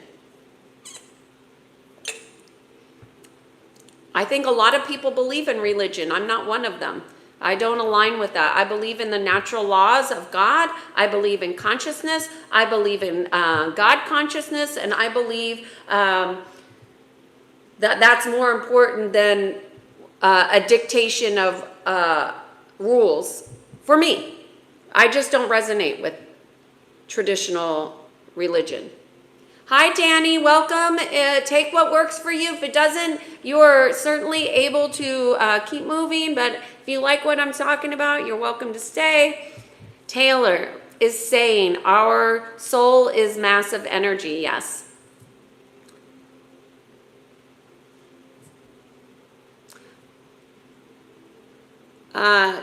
Speaker 1: I think a lot of people believe in religion. I'm not one of them. I don't align with that. I believe in the natural laws of God. I believe in consciousness. I believe in God consciousness. And I believe that that's more important than a dictation of rules for me. I just don't resonate with traditional religion. Hi, Danny. Welcome. Take what works for you. If it doesn't, you're certainly able to keep moving. But if you like what I'm talking about, you're welcome to stay. Taylor is saying our soul is massive energy. Yes.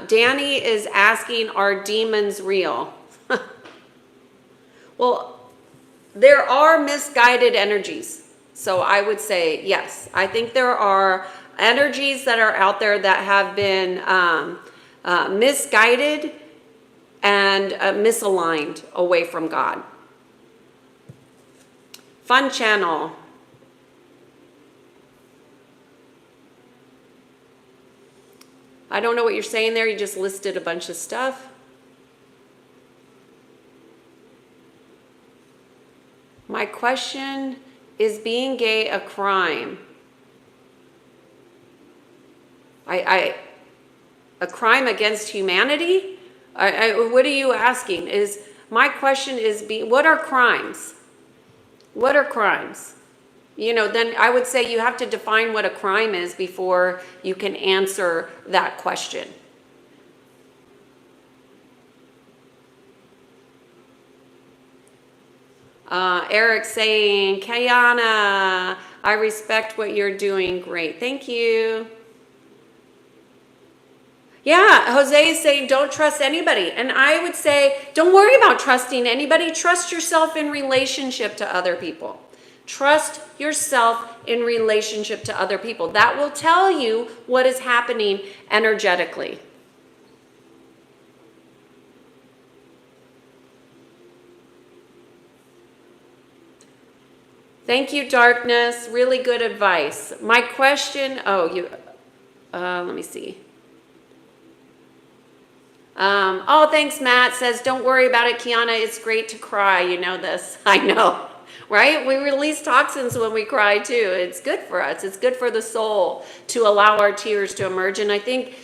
Speaker 1: Danny is asking, are demons real? Well, there are misguided energies. So I would say yes. I think there are energies that are out there that have been misguided and misaligned away from God. Fun channel. I don't know what you're saying there. You just listed a bunch of stuff. My question is, being gay a crime? A crime against humanity? What are you asking? My question is, what are crimes? What are crimes? You know, then I would say you have to define what a crime is before you can answer that question. Eric saying, Kayana, I respect what you're doing. Great. Thank you. Yeah, Jose is saying, don't trust anybody. And I would say, don't worry about trusting anybody. Trust yourself in relationship to other people. Trust yourself in relationship to other people. That will tell you what is happening energetically. Thank you, Darkness. Really good advice. My question, let me see. Thanks, Matt. Says, don't worry about it, Kiana. It's great to cry. You know this. I know, right? We release toxins when we cry, too. It's good for us. It's good for the soul to allow our tears to emerge. And I think,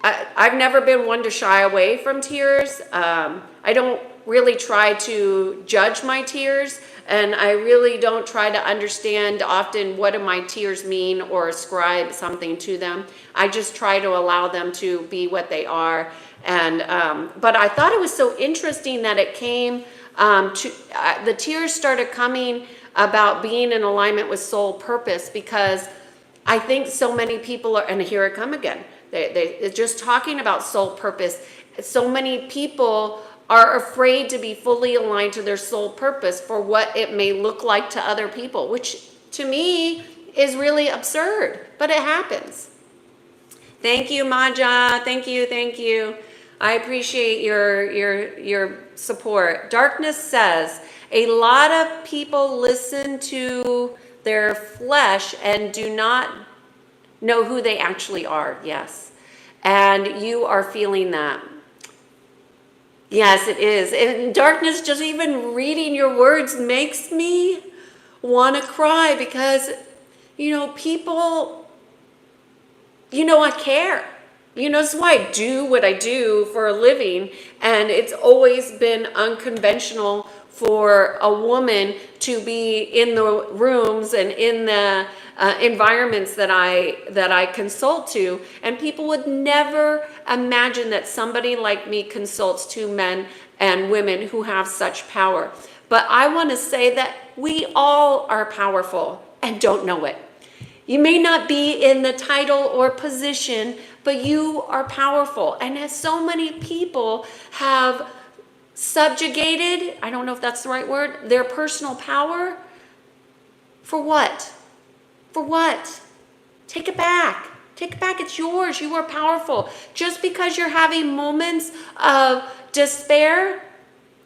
Speaker 1: I've never been one to shy away from tears. I don't really try to judge my tears, and I really don't try to understand often what do my tears mean or ascribe something to them. I just try to allow them to be what they are. And but I thought it was so interesting that it came the tears started coming about being in alignment with soul purpose, because I think so many people are, and here it come again, they're just talking about soul purpose. So many people are afraid to be fully aligned to their soul purpose for what it may look like to other people, which to me is really absurd, but it happens. Thank you, Maja. Thank you. I appreciate your support. Darkness says, a lot of people listen to their flesh and do not know who they actually are. Yes. And you are feeling that. Yes, it is. And darkness, just even reading your words makes me want to cry because, people, I care. This is why I do what I do for a living. And it's always been unconventional for a woman to be in the rooms and in the environments that I consult to. And people would never imagine that somebody like me consults to men and women who have such power. But I want to say that we all are powerful and don't know it. You may not be in the title or position, but you are powerful. And as so many people have subjugated, I don't know if that's the right word, their personal power, for what? For what? Take it back. Take it back. It's yours. You are powerful. Just because you're having moments of despair,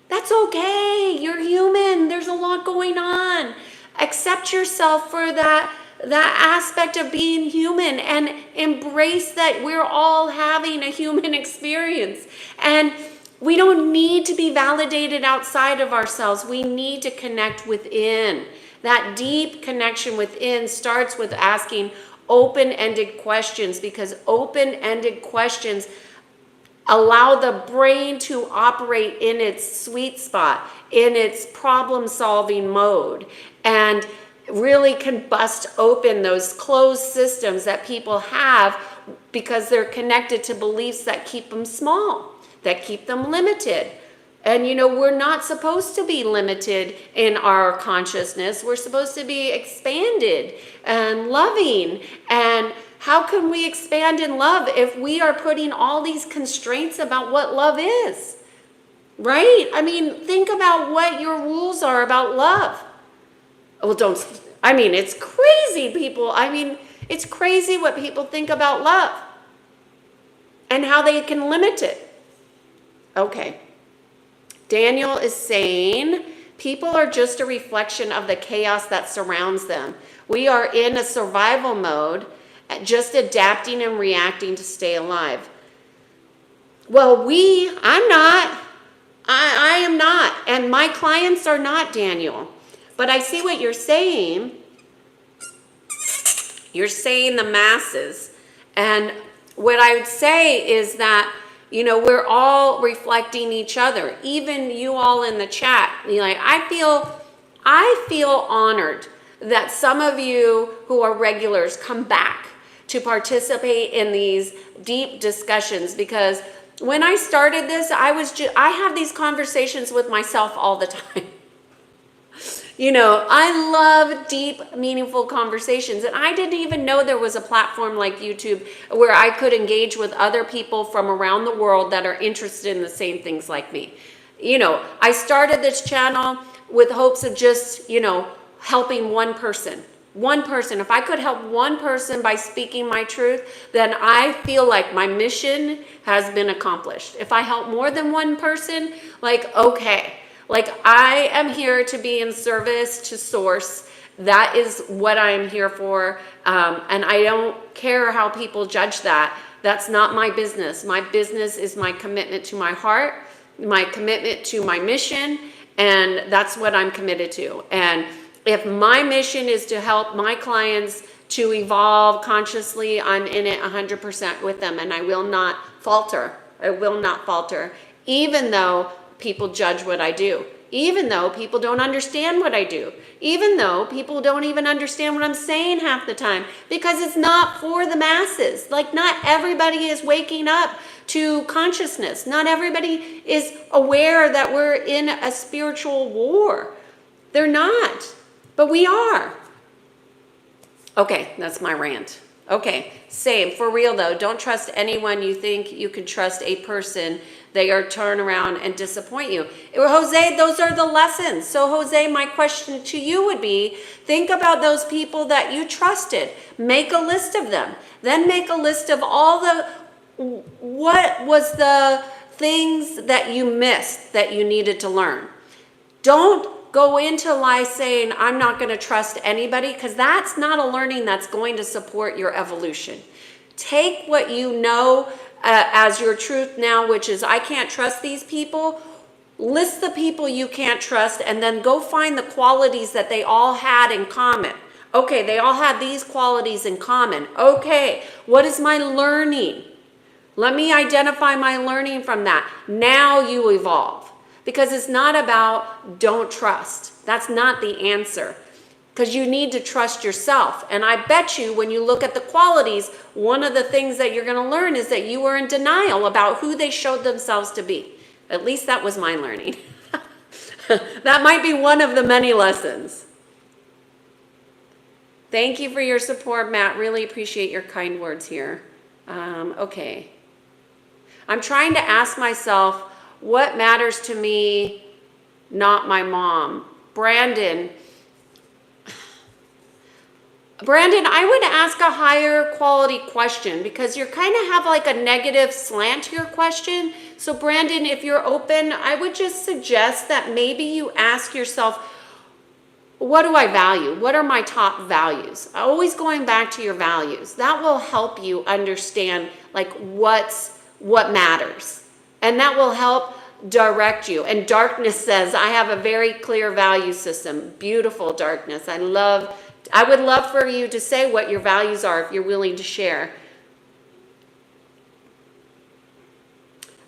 Speaker 1: that's okay. You're human. There's a lot going on. Accept yourself for that aspect of being human and embrace that we're all having a human experience. And we don't need to be validated outside of ourselves. We need to connect within. That deep connection within starts with asking open-ended questions, because open-ended questions allow the brain to operate in its sweet spot, in its problem-solving mode, and really can bust open those closed systems that people have because they're connected to beliefs that keep them small, that keep them limited. And we're not supposed to be limited in our consciousness. We're supposed to be expanded and loving. And how can we expand in love if we are putting all these constraints about what love is? Right? Think about what your rules are about love. Well, it's crazy, people. It's crazy what people think about love and how they can limit it. Okay. Daniel is saying people are just a reflection of the chaos that surrounds them. We are in a survival mode, just adapting and reacting to stay alive. Well, I'm not. I am not. And my clients are not, Daniel. But I see what you're saying. You're saying the masses. And what I would say is that, we're all reflecting each other. Even you all in the chat. I feel honored that some of you who are regulars come back to participate in these deep discussions, because when I started this, I have these conversations with myself all the time. I love deep, meaningful conversations. And I didn't even know there was a platform like YouTube where I could engage with other people from around the world that are interested in the same things like me. I started this channel with hopes of just, helping one person. One person. If I could help one person by speaking my truth, then I feel like my mission has been accomplished. If I help more than one person, okay. I am here to be in service to Source. That is what I am here for. And I don't care how people judge that. That's not my business. My business is my commitment to my heart, my commitment to my mission, and that's what I'm committed to. And if my mission is to help my clients to evolve consciously, I'm in it 100% with them, and I will not falter. I will not falter, even though people judge what I do, even though people don't understand what I do, even though people don't even understand what I'm saying half the time, because it's not for the masses. Not everybody is waking up to consciousness. Not everybody is aware that we're in a spiritual war. They're not, but we are. Okay, that's my rant. Okay, same. For real though, don't trust anyone you think you can trust a person. They are turn around and disappoint you. Jose, those are the lessons. So Jose, my question to you would be, think about those people that you trusted. Make a list of them. Then make a list of what was the things that you missed that you needed to learn. Don't go into life saying, I'm not going to trust anybody, because that's not a learning that's going to support your evolution. Take what you know as your truth now, which is, I can't trust these people. List the people you can't trust, and then go find the qualities that they all had in common. Okay, they all had these qualities in common. Okay, what is my learning? Let me identify my learning from that. Now you evolve. Because it's not about don't trust. That's not the answer. Because you need to trust yourself. And I bet you when you look at the qualities, one of the things that you're going to learn is that you were in denial about who they showed themselves to be. At least that was my learning. That might be one of the many lessons. Thank you for your support, Matt. Really appreciate your kind words here. Okay. I'm trying to ask myself, what matters to me, not my mom? Brandon, I would ask a higher quality question, because you kind of have like a negative slant to your question. So Brandon, if you're open, I would just suggest that maybe you ask yourself, what do I value? What are my top values? Always going back to your values. That will help you understand like what matters. And that will help direct you. And Darkness says, I have a very clear value system. Beautiful, Darkness. I would love for you to say what your values are if you're willing to share.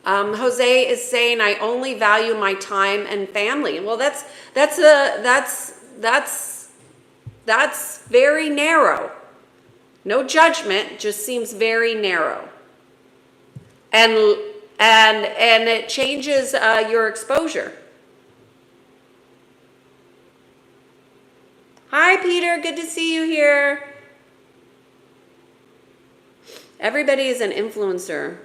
Speaker 1: Jose is saying, I only value my time and family. Well, that's very narrow. No judgment, just seems very narrow. And it changes your exposure. Hi, Peter. Good to see you here. Everybody is an influencer.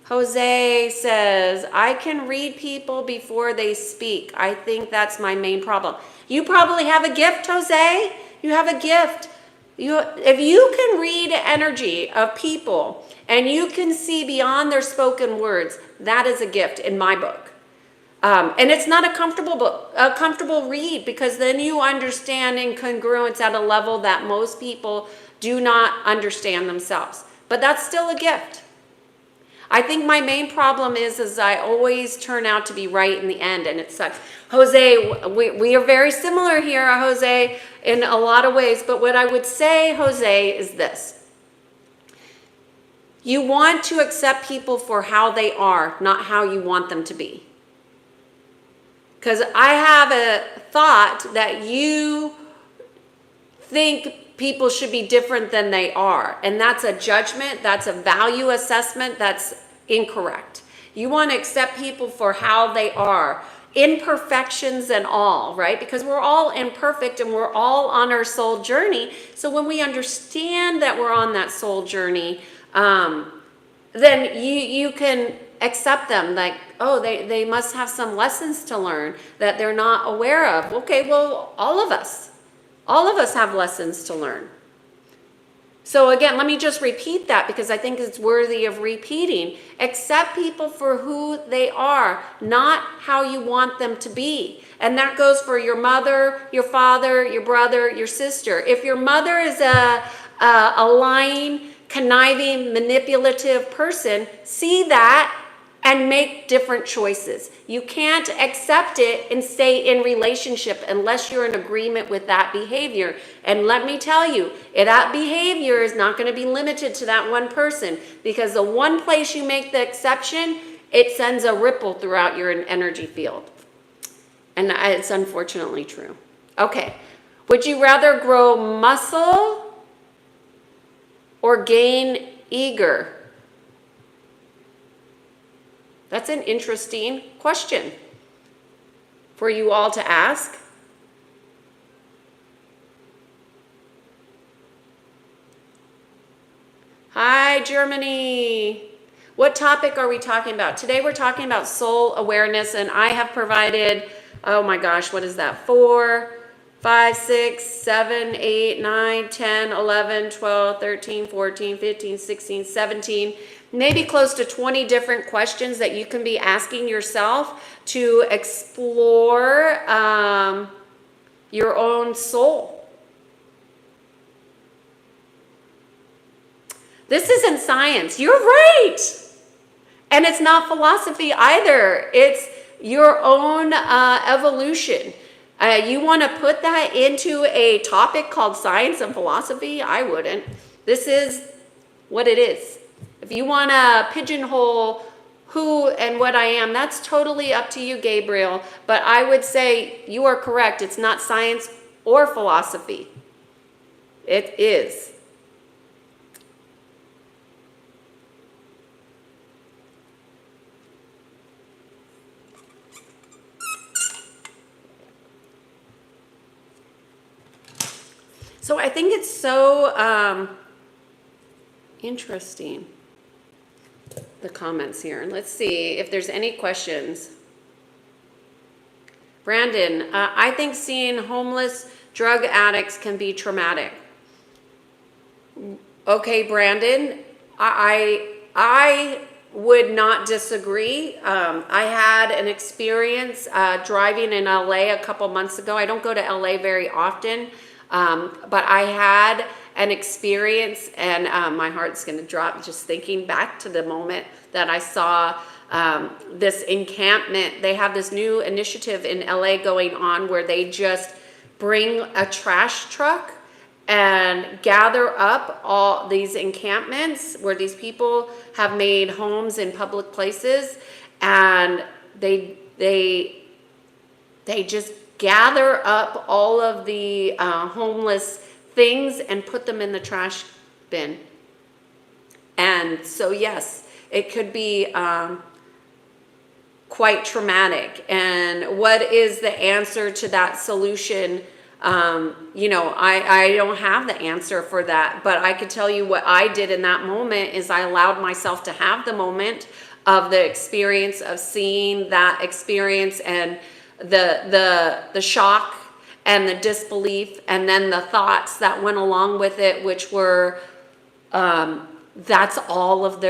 Speaker 1: Jose says, I can read people before they speak. I think that's my main problem. You probably have a gift, Jose. You have a gift. If you can read energy of people and you can see beyond their spoken words, that is a gift in my book. And it's not a comfortable read, because then you understand incongruence at a level that most people do not understand themselves. But that's still a gift. I think my main problem is I always turn out to be right in the end, and it sucks. Jose, we are very similar here, Jose, in a lot of ways. But what I would say, Jose, is this. You want to accept people for how they are, not how you want them to be. Because I have a thought that you think people should be different than they are. And that's a judgment, that's a value assessment, that's incorrect. You want to accept people for how they are, imperfections and all, right? Because we're all imperfect and we're all on our soul journey. So when we understand that we're on that soul journey, then you can accept them like, oh, they must have some lessons to learn that they're not aware of. Okay, well, all of us have lessons to learn. So again, let me just repeat that, because I think it's worthy of repeating. Accept people for who they are, not how you want them to be. And that goes for your mother, your father, your brother, your sister. If your mother is a lying, conniving, manipulative person, see that and make different choices. You can't accept it and stay in relationship unless you're in agreement with that behavior. And let me tell you, that behavior is not going to be limited to that one person, because the one place you make the exception, it sends a ripple throughout your energy field. And it's unfortunately true. Okay. Would you rather grow muscle or gain eager? That's an interesting question for you all to ask. Hi, Germany. What topic are we talking about? Today we're talking about soul awareness, and I have provided, oh my gosh, what is that? 4, 5, 6, 7, 8, 9, 10, 11, 12, 13, 14, 15, 16, 17. maybe close to 20 different questions that you can be asking yourself to explore your own soul. This isn't science. You're right. And it's not philosophy either. It's your own evolution. You want to put that into a topic called science and philosophy? I wouldn't. This is what it is. If you want to pigeonhole who and what I am, that's totally up to you, Gabriel. But I would say you are correct. It's not science or philosophy. It is. So I think it's so interesting, the comments here. And let's see if there's any questions. Brandon, I think seeing homeless drug addicts can be traumatic. Okay, Brandon, I would not disagree. I had an experience driving in LA a couple months ago. I don't go to LA very often. But I had an experience, and my heart's going to drop just thinking back to the moment that I saw this encampment. They have this new initiative in LA going on where they just bring a trash truck and gather up all these encampments where these people have made homes in public places, and they just gather up all of the homeless things and put them in the trash bin. And so, yes, it could be quite traumatic. And what is the answer to that solution? I don't have the answer for that, but I could tell you what I did in that moment is I allowed myself to have the moment of the experience of seeing that experience and the shock and the disbelief, and then the thoughts that went along with it, which were that's all of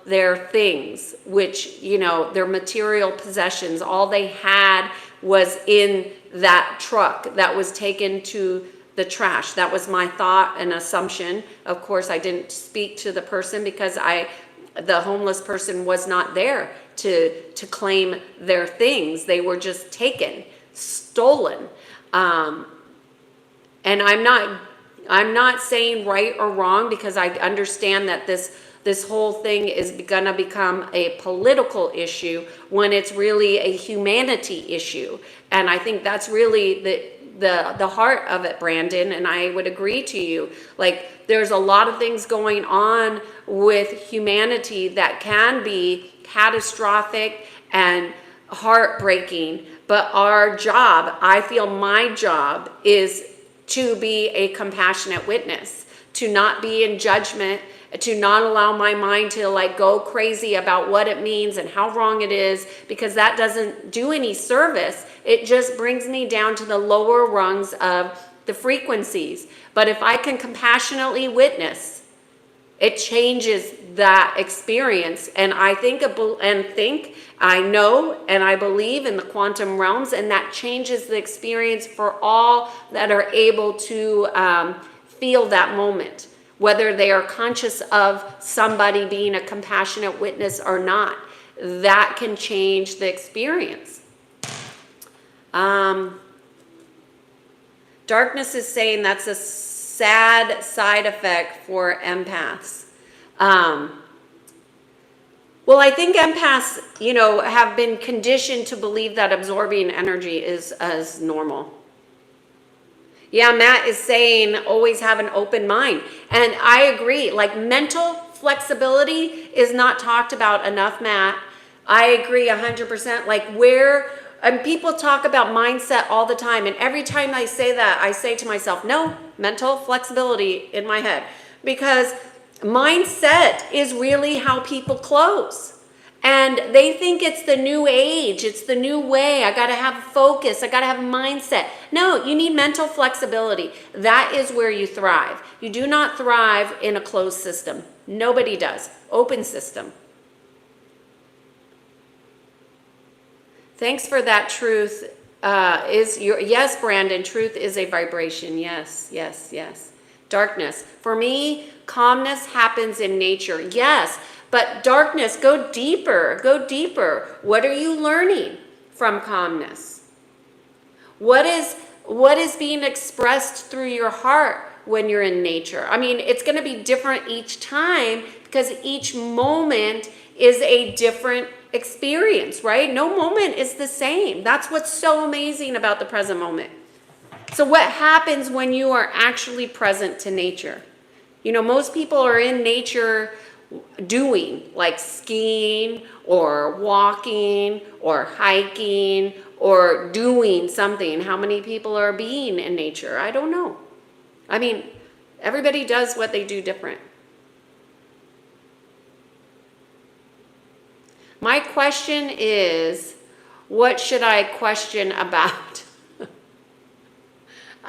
Speaker 1: their things, which, their material possessions, all they had was in that truck that was taken to the trash. That was my thought and assumption. Of course, I didn't speak to the person because the homeless person was not there to claim their things. They were just taken, stolen. And I'm not saying right or wrong, because I understand that this whole thing is gonna become a political issue when it's really a humanity issue. And I think that's really the heart of it, Brandon, and I would agree to you. Like, there's a lot of things going on with humanity that can be catastrophic and heartbreaking, but our job, I feel my job, is to be a compassionate witness, to not be in judgment, to not allow my mind to go crazy about what it means and how wrong it is, because that doesn't do any service. It just brings me down to the lower rungs of the frequencies. But if I can compassionately witness, it changes that experience. And I I know and I believe in the quantum realms, and that changes the experience for all that are able to feel that moment, whether they are conscious of somebody being a compassionate witness or not. That can change the experience. Darkness is saying that's a sad side effect for empaths. Well, I think empaths, have been conditioned to believe that absorbing energy is as normal. Yeah, Matt is saying always have an open mind. And I agree. Mental flexibility is not talked about enough, Matt. I agree 100%. And people talk about mindset all the time. And every time I say that, I say to myself, no, mental flexibility in my head. Because mindset is really how people close. And they think it's the new age. It's the new way. I got to have focus. I got to have mindset. No, you need mental flexibility. That is where you thrive. You do not thrive in a closed system. Nobody does. Open system. Thanks for that. Truth is your, yes, Brandon, truth is a vibration. Yes, yes, yes. Darkness. For me, calmness happens in nature. Yes, but darkness, go deeper, go deeper. What are you learning from calmness? What is being expressed through your heart when you're in nature? I mean, it's going to be different each time because each moment is a different experience, right? No moment is the same. That's what's so amazing about the present moment. So what happens when you are actually present to nature? You know, most people are in nature doing, like skiing or walking or hiking or doing something. How many people are being in nature? I don't know. I mean, everybody does what they do different. My question is, what should I question about?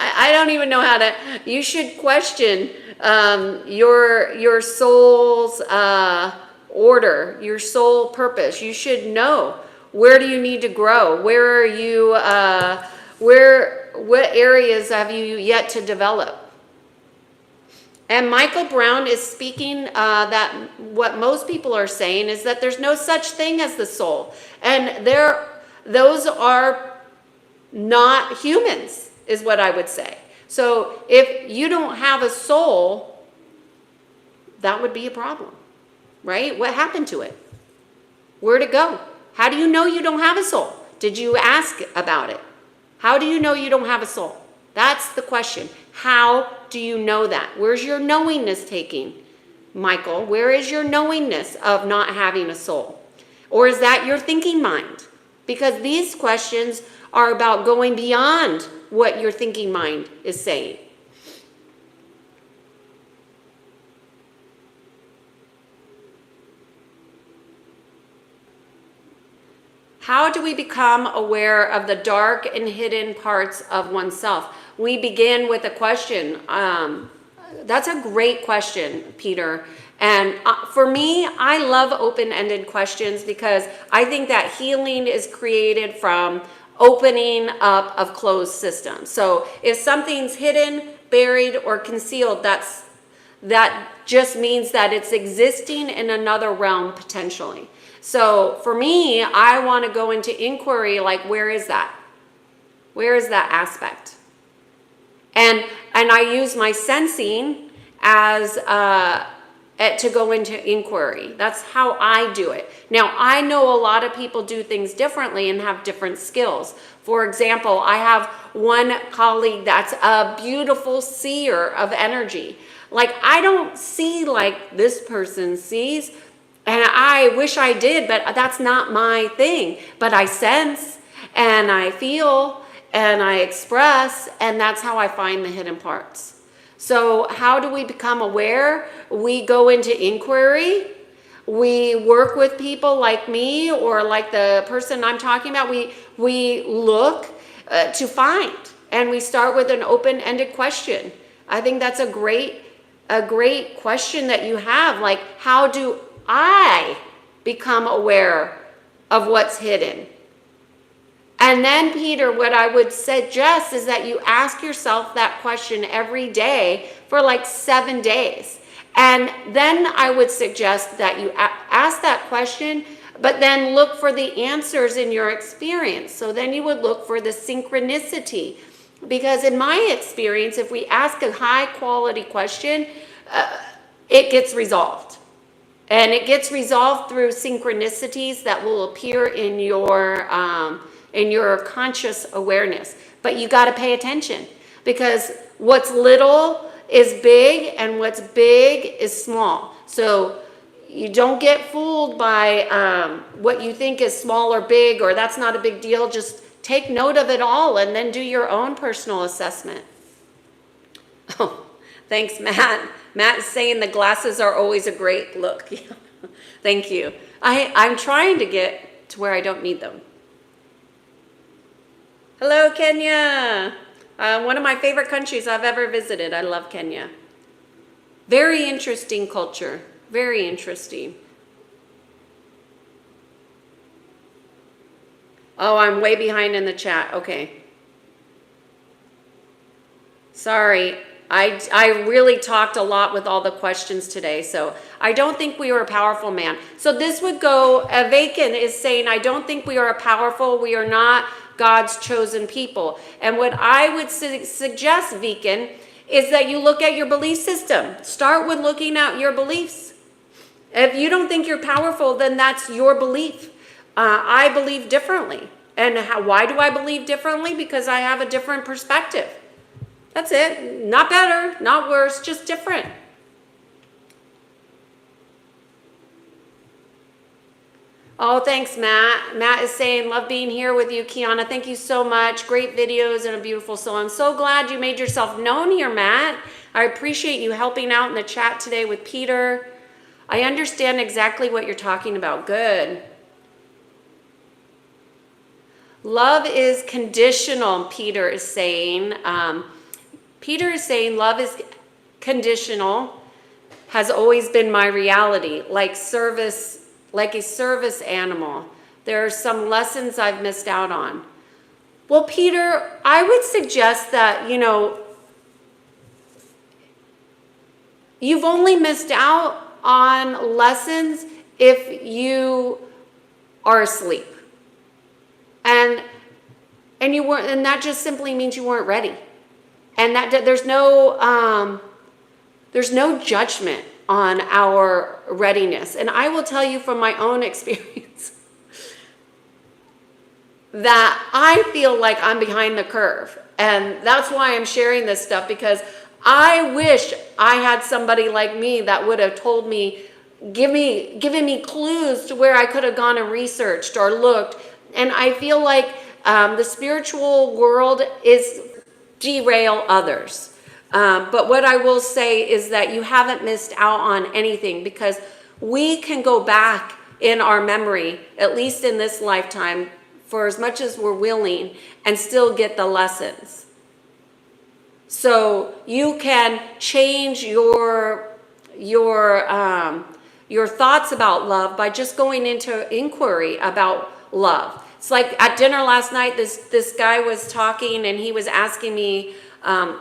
Speaker 1: I don't even know how to. You should question your soul's order, your soul purpose. You should know, where do you need to grow? Where are you? What areas have you yet to develop? And Michael Brown is speaking that what most people are saying is that there's no such thing as the soul, and those are not humans, is what I would say. So if you don't have a soul, that would be a problem, right? What happened to it? Where'd it go? How do you know you don't have a soul? Did you ask about it? How do you know you don't have a soul? That's the question. How do you know that? Where's your knowingness taking, Michael? Where is your knowingness of not having a soul? Or is that your thinking mind? Because these questions are about going beyond what your thinking mind is saying. How do we become aware of the dark and hidden parts of oneself? We begin with a question. That's a great question, Peter. And for me, I love open-ended questions because I think that healing is created from opening up of closed systems. So if something's hidden, buried, or concealed, that just means that it's existing in another realm potentially. So for me, I want to go into inquiry, like, where is that? Where is that aspect? And I use my sensing as to go into inquiry. That's how I do it. Now, I know a lot of people do things differently and have different skills. For example, I have one colleague that's a beautiful seer of energy. Like, I don't see like this person sees, and I wish I did, but that's not my thing. But I sense and I feel and I express, and that's how I find the hidden parts. So how do we become aware? We go into inquiry. We work with people like me or like the person I'm talking about. We look to find, and we start with an open-ended question. I think that's a great question that you have. Like, how do I become aware of what's hidden? And then, Peter, what I would suggest is that you ask yourself that question every day for like 7 days. And then I would suggest that you ask that question, but then look for the answers in your experience. So then you would look for the synchronicity. Because in my experience, if we ask a high quality question, it gets resolved. And it gets resolved through synchronicities that will appear in your conscious awareness. But you got to pay attention, because what's little is big and what's big is small. So you don't get fooled by what you think is small or big, or that's not a big deal. Just take note of it all and then do your own personal assessment. Oh, thanks, Matt. Matt is saying the glasses are always a great look. Thank you. I'm trying to get to where I don't need them. Hello, Kenya. One of my favorite countries I've ever visited. I love Kenya. Very interesting culture. Very interesting. Oh, I'm way behind in the chat. Okay. Sorry. I really talked a lot with all the questions today, so I don't think we are a powerful man. So this would go, Vacant is saying, I don't think we are powerful. We are not God's chosen people. And what I would suggest, Vacant, is that you look at your belief system. Start with looking at your beliefs. If you don't think you're powerful, then that's your belief. I believe differently. And why do I believe differently? Because I have a different perspective. That's it. Not better, not worse, just different. Oh, thanks, Matt. Matt is saying, love being here with you, Kiana. Thank you so much. Great videos and a beautiful soul. I'm so glad you made yourself known here, Matt. I appreciate you helping out in the chat today with Peter. I understand exactly what you're talking about. Good. Love is conditional, Peter is saying. Peter is saying love is conditional, has always been my reality, like a service animal. There are some lessons I've missed out on. Well, Peter, I would suggest that, you've only missed out on lessons if you are asleep. And you weren't, and that just simply means you weren't ready. And that there's no judgment on our readiness. And I will tell you from my own experience that I feel like I'm behind the curve. And that's why I'm sharing this stuff, because I wish I had somebody like me that would have told me, given me clues to where I could have gone and researched or looked. And I feel like the spiritual world is derail others. But what I will say is that you haven't missed out on anything, because we can go back in our memory, at least in this lifetime, for as much as we're willing, and still get the lessons. So you can change your thoughts about love by just going into inquiry about love. It's like at dinner last night, this guy was talking, and he was asking me,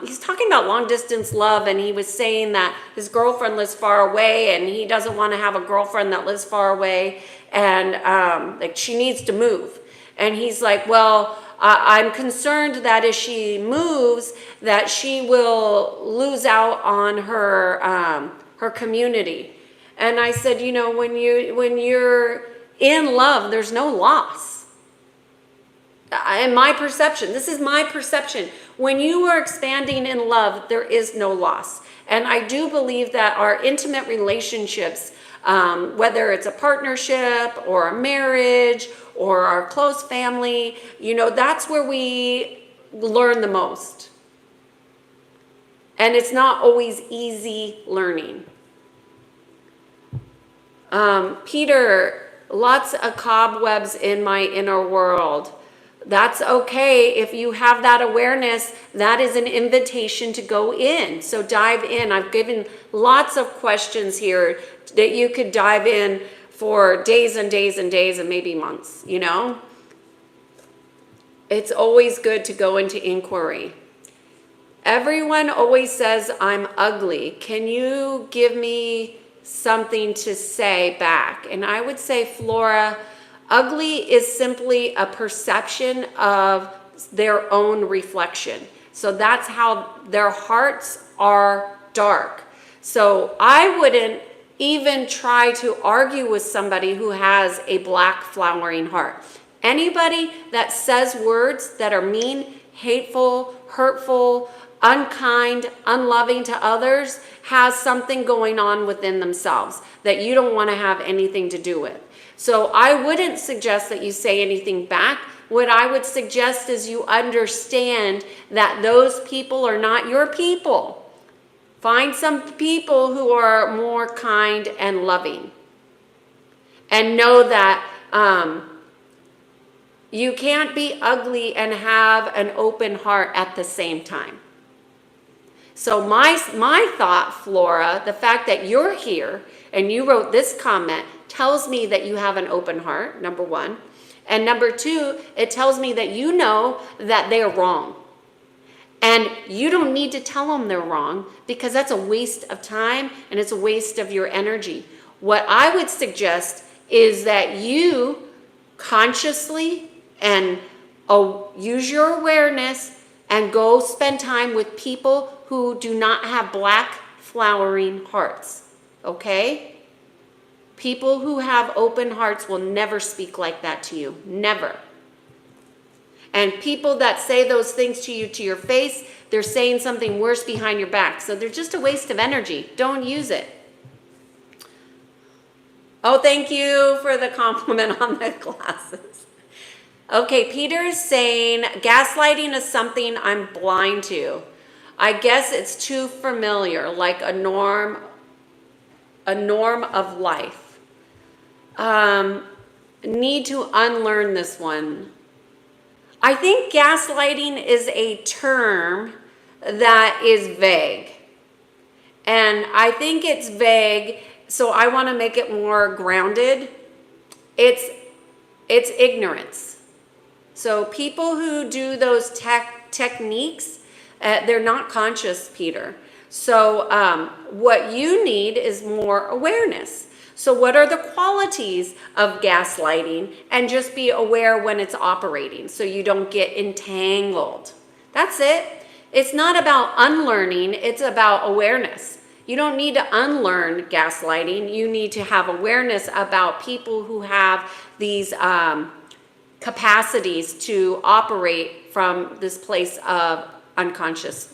Speaker 1: he's talking about long distance love, and he was saying that his girlfriend lives far away, and he doesn't want to have a girlfriend that lives far away, and like she needs to move. And he's like, well, I'm concerned that if she moves, that she will lose out on her community. And I said, when you're in love, there's no loss. In my perception, this is my perception. When you are expanding in love, there is no loss. And I do believe that our intimate relationships, whether it's a partnership or a marriage or our close family, that's where we learn the most. And it's not always easy learning. Peter, lots of cobwebs in my inner world. That's okay. If you have that awareness, that is an invitation to go in. So dive in. I've given lots of questions here that you could dive in for days and days and days and maybe months, It's always good to go into inquiry. Everyone always says I'm ugly. Can you give me something to say back? And I would say, Flora, ugly is simply a perception of their own reflection. So that's how their hearts are dark. So I wouldn't even try to argue with somebody who has a black flowering heart. Anybody that says words that are mean, hateful, hurtful, unkind, unloving to others has something going on within themselves that you don't want to have anything to do with. So I wouldn't suggest that you say anything back. What I would suggest is you understand that those people are not your people. Find some people who are more kind and loving. And know that you can't be ugly and have an open heart at the same time. So my thought, Flora, the fact that you're here and you wrote this comment tells me that you have an open heart, number one. And number two, it tells me that you know that they're wrong. And you don't need to tell them they're wrong, because that's a waste of time and it's a waste of your energy. What I would suggest is that you consciously and use your awareness and go spend time with people who do not have black flowering hearts, okay? People who have open hearts will never speak like that to you, never. And people that say those things to you to your face, they're saying something worse behind your back. So they're just a waste of energy. Don't use it. Oh, thank you for the compliment on the glasses. Okay, Peter is saying, gaslighting is something I'm blind to. I guess it's too familiar, like a norm of life. Need to unlearn this one. I think gaslighting is a term that is vague. And I think it's vague, so I want to make it more grounded. It's ignorance. So people who do those techniques, they're not conscious, Peter. So what you need is more awareness. So what are the qualities of gaslighting? And just be aware when it's operating so you don't get entangled. That's it. It's not about unlearning, it's about awareness. You don't need to unlearn gaslighting. You need to have awareness about people who have these capacities to operate from this place of unconscious.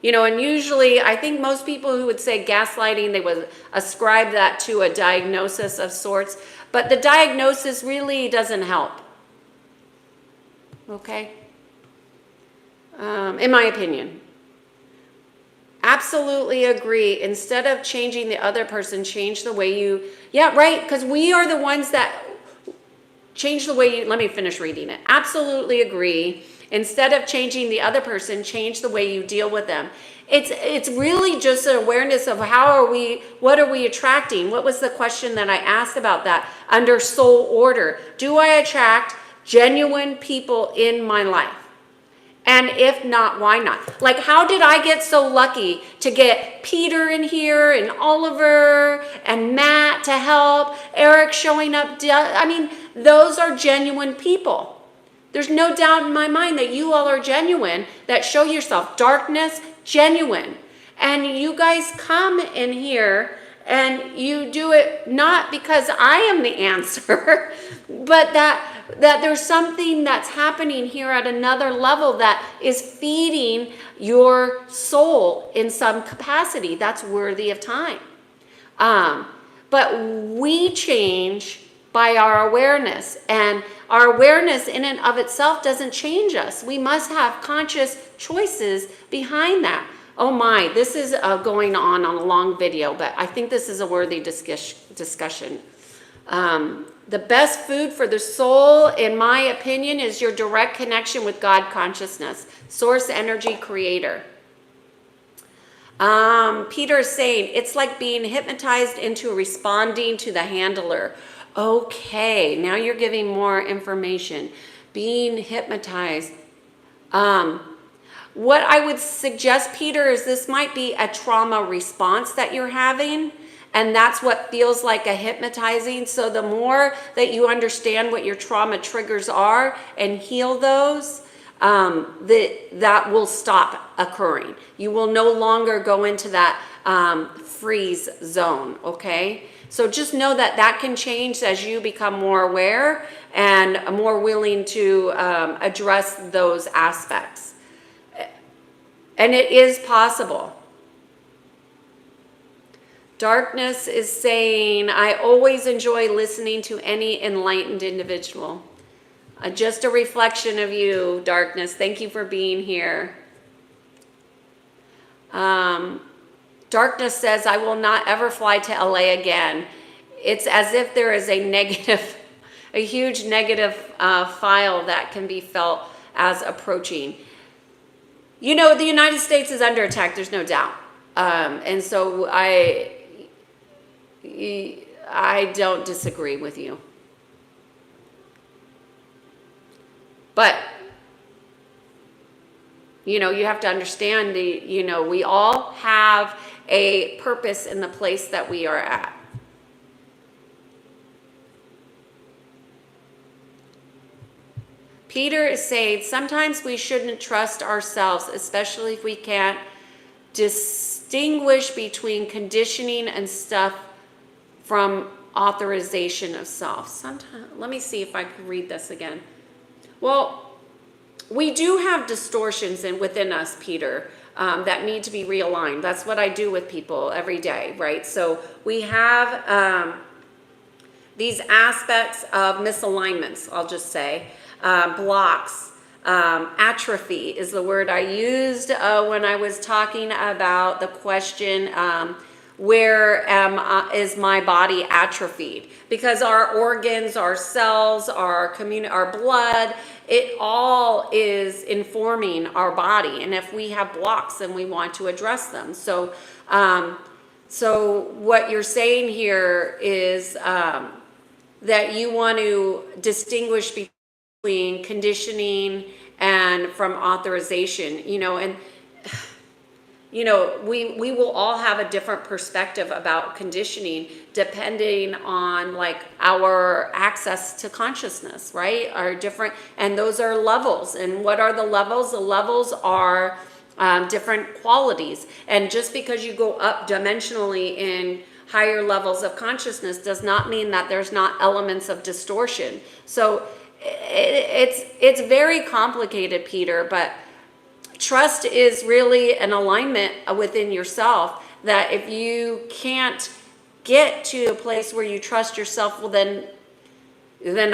Speaker 1: You know, and usually I think most people who would say gaslighting, they would ascribe that to a diagnosis of sorts, but the diagnosis really doesn't help. Okay? In my opinion. Absolutely agree. Instead of changing the other person, change the way you, yeah, right, because we are the ones that change the way you, let me finish reading it. Absolutely agree. Instead of changing the other person, change the way you deal with them. It's really just an awareness of what are we attracting? What was the question that I asked about that? Under soul order, do I attract genuine people in my life? And if not, why not? Like, how did I get so lucky to get Peter in here and Oliver and Matt to help, Eric showing up? I mean, those are genuine people. There's no doubt in my mind that you all are genuine, that show yourself. Darkness, genuine. And you guys come in here and you do it not because I am the answer, but that there's something that's happening here at another level that is feeding your soul in some capacity that's worthy of time. But we change by our awareness, and our awareness in and of itself doesn't change us. We must have conscious choices behind that. Oh my, this is going on a long video, but I think this is a worthy discussion. The best food for the soul, in my opinion, is your direct connection with God consciousness, source energy creator. Peter is saying, it's like being hypnotized into responding to the handler. Okay, now you're giving more information. Being hypnotized. What I would suggest, Peter, is this might be a trauma response that you're having, and that's what feels like a hypnotizing. So the more that you understand what your trauma triggers are and heal those, that will stop occurring. You will no longer go into that freeze zone, okay? So just know that that can change as you become more aware and more willing to address those aspects. And it is possible. Darkness is saying, I always enjoy listening to any enlightened individual. Just a reflection of you, Darkness. Thank you for being here. Darkness says, I will not ever fly to LA again. it's as if there is a negative, a huge negative file that can be felt as approaching. You know, the United States is under attack, there's no doubt. And so I don't disagree with you. But, you know, you have to understand we all have a purpose in the place that we are at. Peter is saying sometimes we shouldn't trust ourselves, especially if we can't distinguish between conditioning and stuff from authorization of self. Sometimes, let me see if I can read this again. Well, we do have distortions within us, Peter, that need to be realigned. That's what I do with people every day, right? So we have these aspects of misalignments, I'll just say, blocks. Atrophy is the word I used when I was talking about the question, where is my body atrophied? Because our organs, our cells, our blood, it all is informing our body. And if we have blocks, then we want to address them. So what you're saying here is that you want to distinguish between conditioning and from authorization, and we will all have a different perspective about conditioning depending on like our access to consciousness, right? Are different, and those are levels. And what are the levels? The levels are different qualities. And just because you go up dimensionally in higher levels of consciousness does not mean that there's not elements of distortion. So it's very complicated, Peter, but trust is really an alignment within yourself, that if you can't get to a place where you trust yourself, well, then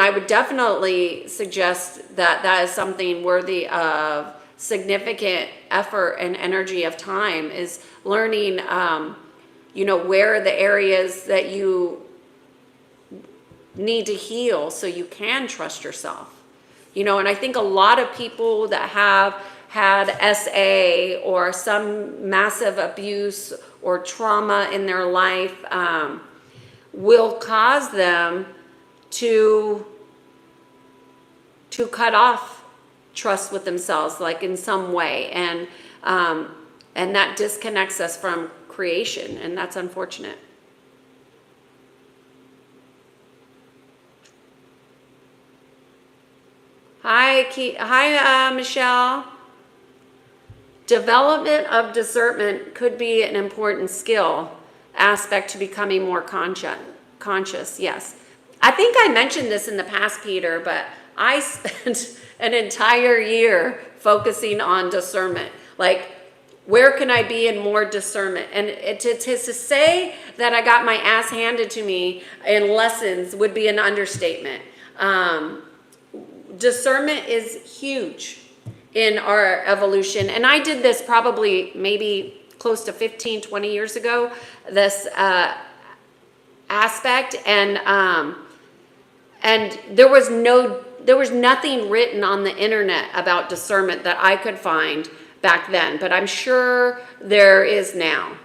Speaker 1: I would definitely suggest that that is something worthy of significant effort and energy of time, is learning, where are the areas that you need to heal so you can trust yourself. And I think a lot of people that have had SA or some massive abuse or trauma in their life will cause them to cut off trust with themselves, like in some way, and that disconnects us from creation, and that's unfortunate. Hi, Michelle. Development of discernment could be an important skill aspect to becoming more conscious. Yes. I think I mentioned this in the past, Peter, but I spent an entire year focusing on discernment. Like, where can I be in more discernment? And to say that I got my ass handed to me in lessons would be an understatement. Discernment is huge in our evolution. And I did this probably maybe close to 15, 20 years ago, this aspect. And there was nothing written on the internet about discernment that I could find back then, but I'm sure there is now.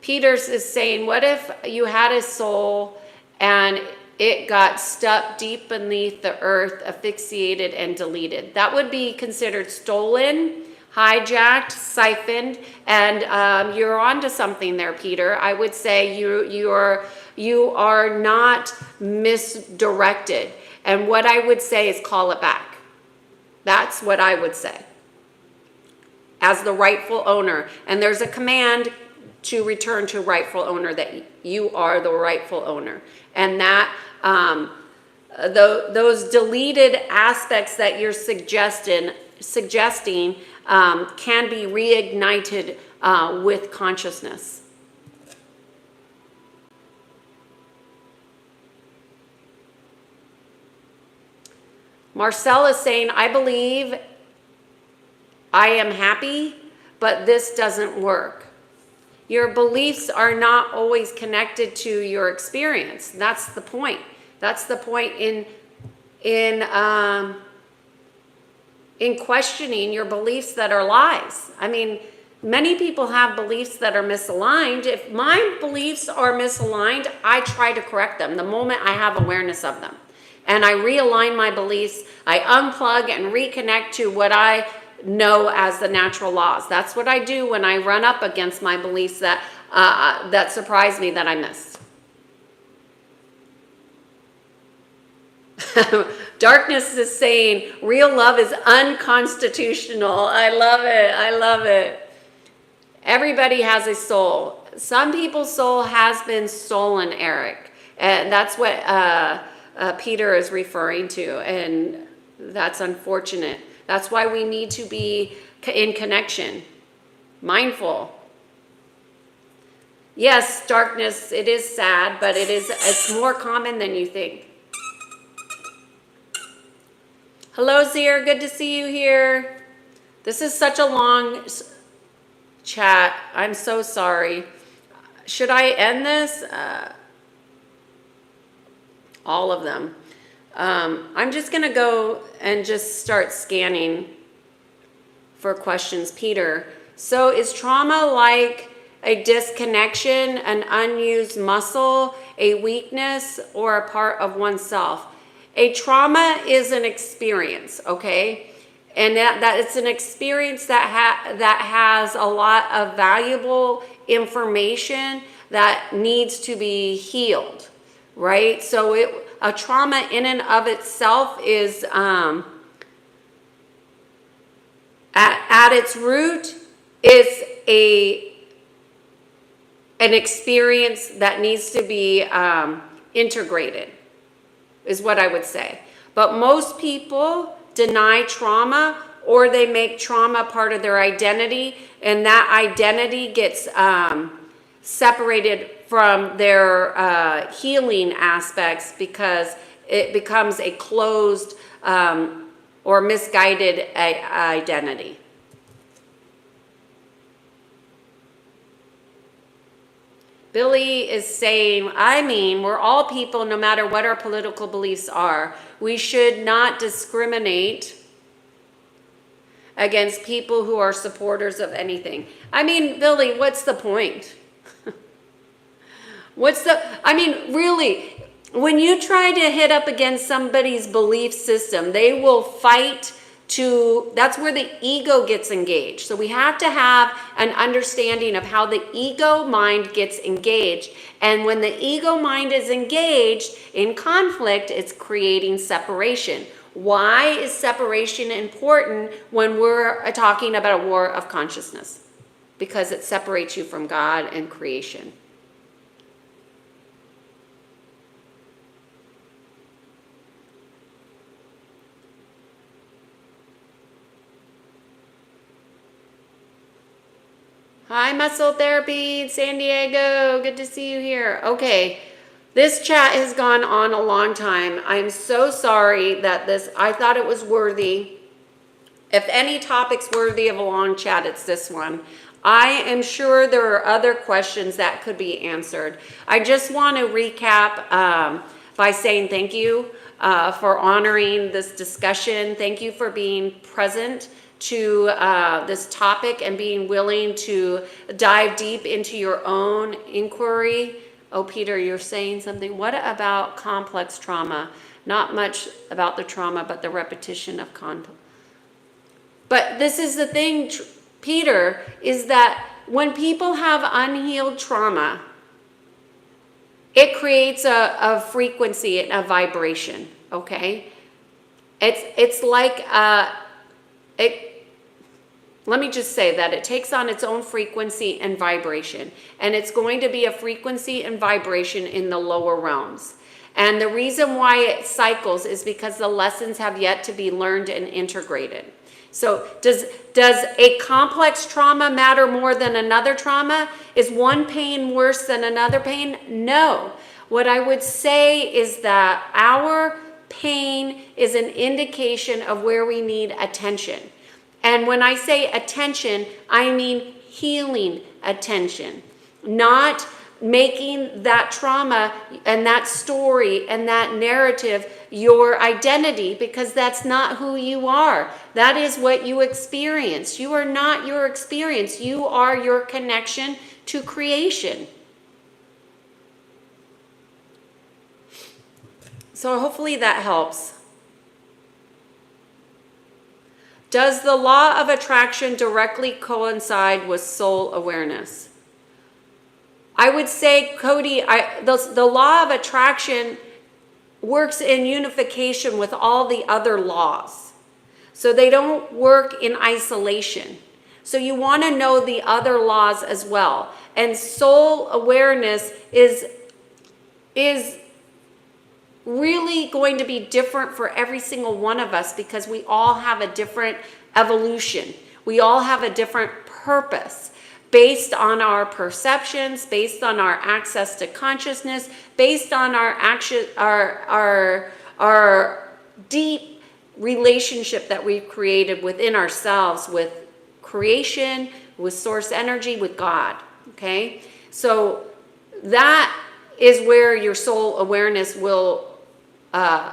Speaker 1: Peters is saying, what if you had a soul and it got stuck deep beneath the earth, asphyxiated and deleted? That would be considered stolen, hijacked, siphoned, and you're onto something there, Peter. I would say you are not misdirected. And what I would say is call it back. That's what I would say as the rightful owner. And there's a command to return to rightful owner, that you are the rightful owner. And that those deleted aspects that you're suggesting can be reignited with consciousness. Marcel is saying, I believe I am happy, but this doesn't work. Your beliefs are not always connected to your experience. That's the point. That's the point in questioning your beliefs that are lies. I mean, many people have beliefs that are misaligned. If my beliefs are misaligned, I try to correct them the moment I have awareness of them. And I realign my beliefs. I unplug and reconnect to what I know as the natural laws. That's what I do when I run up against my beliefs that surprise me that I missed. Darkness is saying real love is unconstitutional. I love it. I love it. Everybody has a soul. Some people's soul has been stolen, Eric. And that's what Peter is referring to. And that's unfortunate. That's why we need to be in connection, mindful. Yes, darkness, it is sad, but it's more common than you think. Hello, Zir, good to see you here. This is such a long chat. I'm so sorry. Should I end this? All of them. I'm just going to go and just start scanning for questions. Peter, so is trauma like a disconnection, an unused muscle, a weakness, or a part of oneself? A trauma is an experience, okay? And that it's an experience that has a lot of valuable information that needs to be healed, right? So a trauma in and of itself is, at its root, is an experience that needs to be integrated, is what I would say. But most people deny trauma, or they make trauma part of their identity, and that identity gets separated from their healing aspects because it becomes a closed or misguided identity. Billy is saying, I mean, we're all people no matter what our political beliefs are. We should not discriminate against people who are supporters of anything. I mean, Billy, what's the point? Really, when you try to hit up against somebody's belief system, they will fight that's where the ego gets engaged. So we have to have an understanding of how the ego mind gets engaged. And when the ego mind is engaged in conflict, it's creating separation. Why is separation important when we're talking about a war of consciousness? Because it separates you from God and creation. Hi, Muscle Therapy, San Diego. Good to see you here. Okay, this chat has gone on a long time. I'm so sorry that I thought it was worthy. If any topic's worthy of a long chat, it's this one. I am sure there are other questions that could be answered. I just want to recap by saying thank you for honoring this discussion. Thank you for being present to this topic and being willing to dive deep into your own inquiry. Oh, Peter, you're saying something. What about complex trauma? Not much about the trauma, but the repetition of conflict. But this is the thing, Peter, is that when people have unhealed trauma, it creates a frequency and a vibration, okay? It's like let me just say that it takes on its own frequency and vibration, and it's going to be a frequency and vibration in the lower realms. And the reason why it cycles is because the lessons have yet to be learned and integrated. So does a complex trauma matter more than another trauma? Is one pain worse than another pain? No. What I would say is that our pain is an indication of where we need attention. And when I say attention, I mean healing attention, not making that trauma and that story and that narrative your identity, because that's not who you are. That is what you experience. You are not your experience. You are your connection to creation. So hopefully that helps. Does the law of attraction directly coincide with soul awareness? I would say, Cody, the law of attraction works in unification with all the other laws. So they don't work in isolation. So you want to know the other laws as well. And soul awareness is really going to be different for every single one of us, because we all have a different evolution. We all have a different purpose based on our perceptions, based on our access to consciousness, based on our action, our deep relationship that we've created within ourselves with creation, with source energy, with God. Okay? So that is where your soul awareness will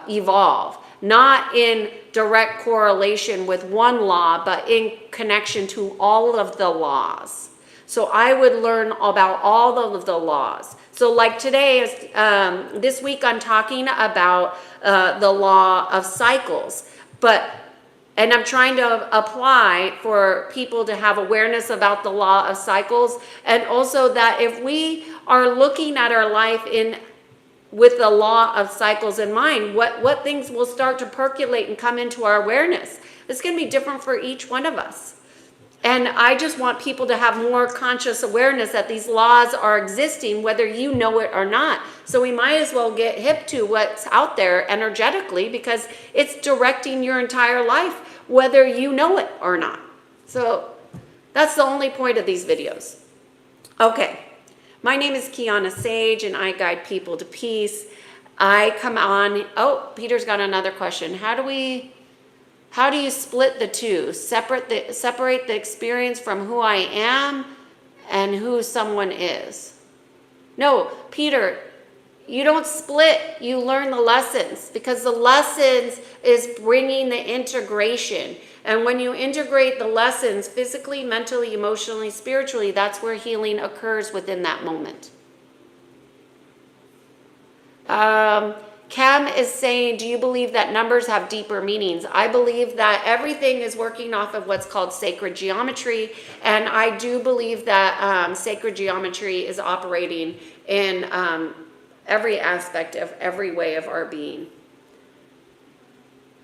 Speaker 1: evolve, not in direct correlation with one law, but in connection to all of the laws. So I would learn about all of the laws. So like today, this week I'm talking about the law of cycles, and I'm trying to apply for people to have awareness about the law of cycles, and also that if we are looking at our life with the law of cycles in mind, what things will start to percolate and come into our awareness. It's going to be different for each one of us. And I just want people to have more conscious awareness that these laws are existing, whether you know it or not. So we might as well get hip to what's out there energetically, because it's directing your entire life, whether you know it or not. So that's the only point of these videos. Okay. My name is Kiana Sage, and I guide people to peace. I come on. Oh, Peter's got another question. How do you split the two? Separate the experience from who I am and who someone is. No, Peter, you don't split. You learn the lessons, because the lessons is bringing the integration. And when you integrate the lessons physically, mentally, emotionally, spiritually, that's where healing occurs within that moment. Cam is saying, do you believe that numbers have deeper meanings? I believe that everything is working off of what's called sacred geometry. And I do believe that sacred geometry is operating in every aspect of every way of our being.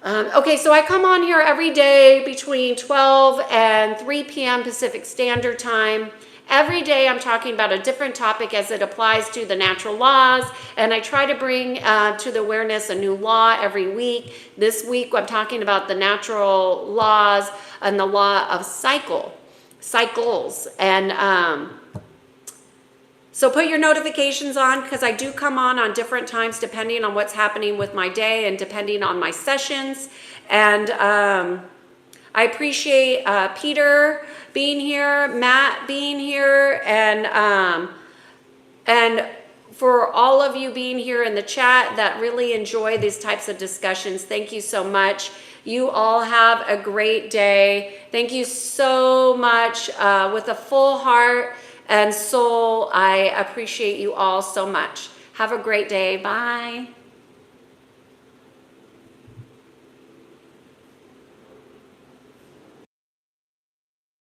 Speaker 1: Okay, so I come on here every day between 12 and 3 p.m. Pacific Standard Time. Every day I'm talking about a different topic as it applies to the natural laws, and I try to bring to the awareness a new law every week. This week I'm talking about the natural laws and the law of cycles. And so put your notifications on, because I do come on different times depending on what's happening with my day and depending on my sessions. And I appreciate Peter being here, Matt being here, and for all of you being here in the chat that really enjoy these types of discussions. Thank you so much. You all have a great day. Thank you so much. With a full heart and soul, I appreciate you all so much. Have a great day. Bye.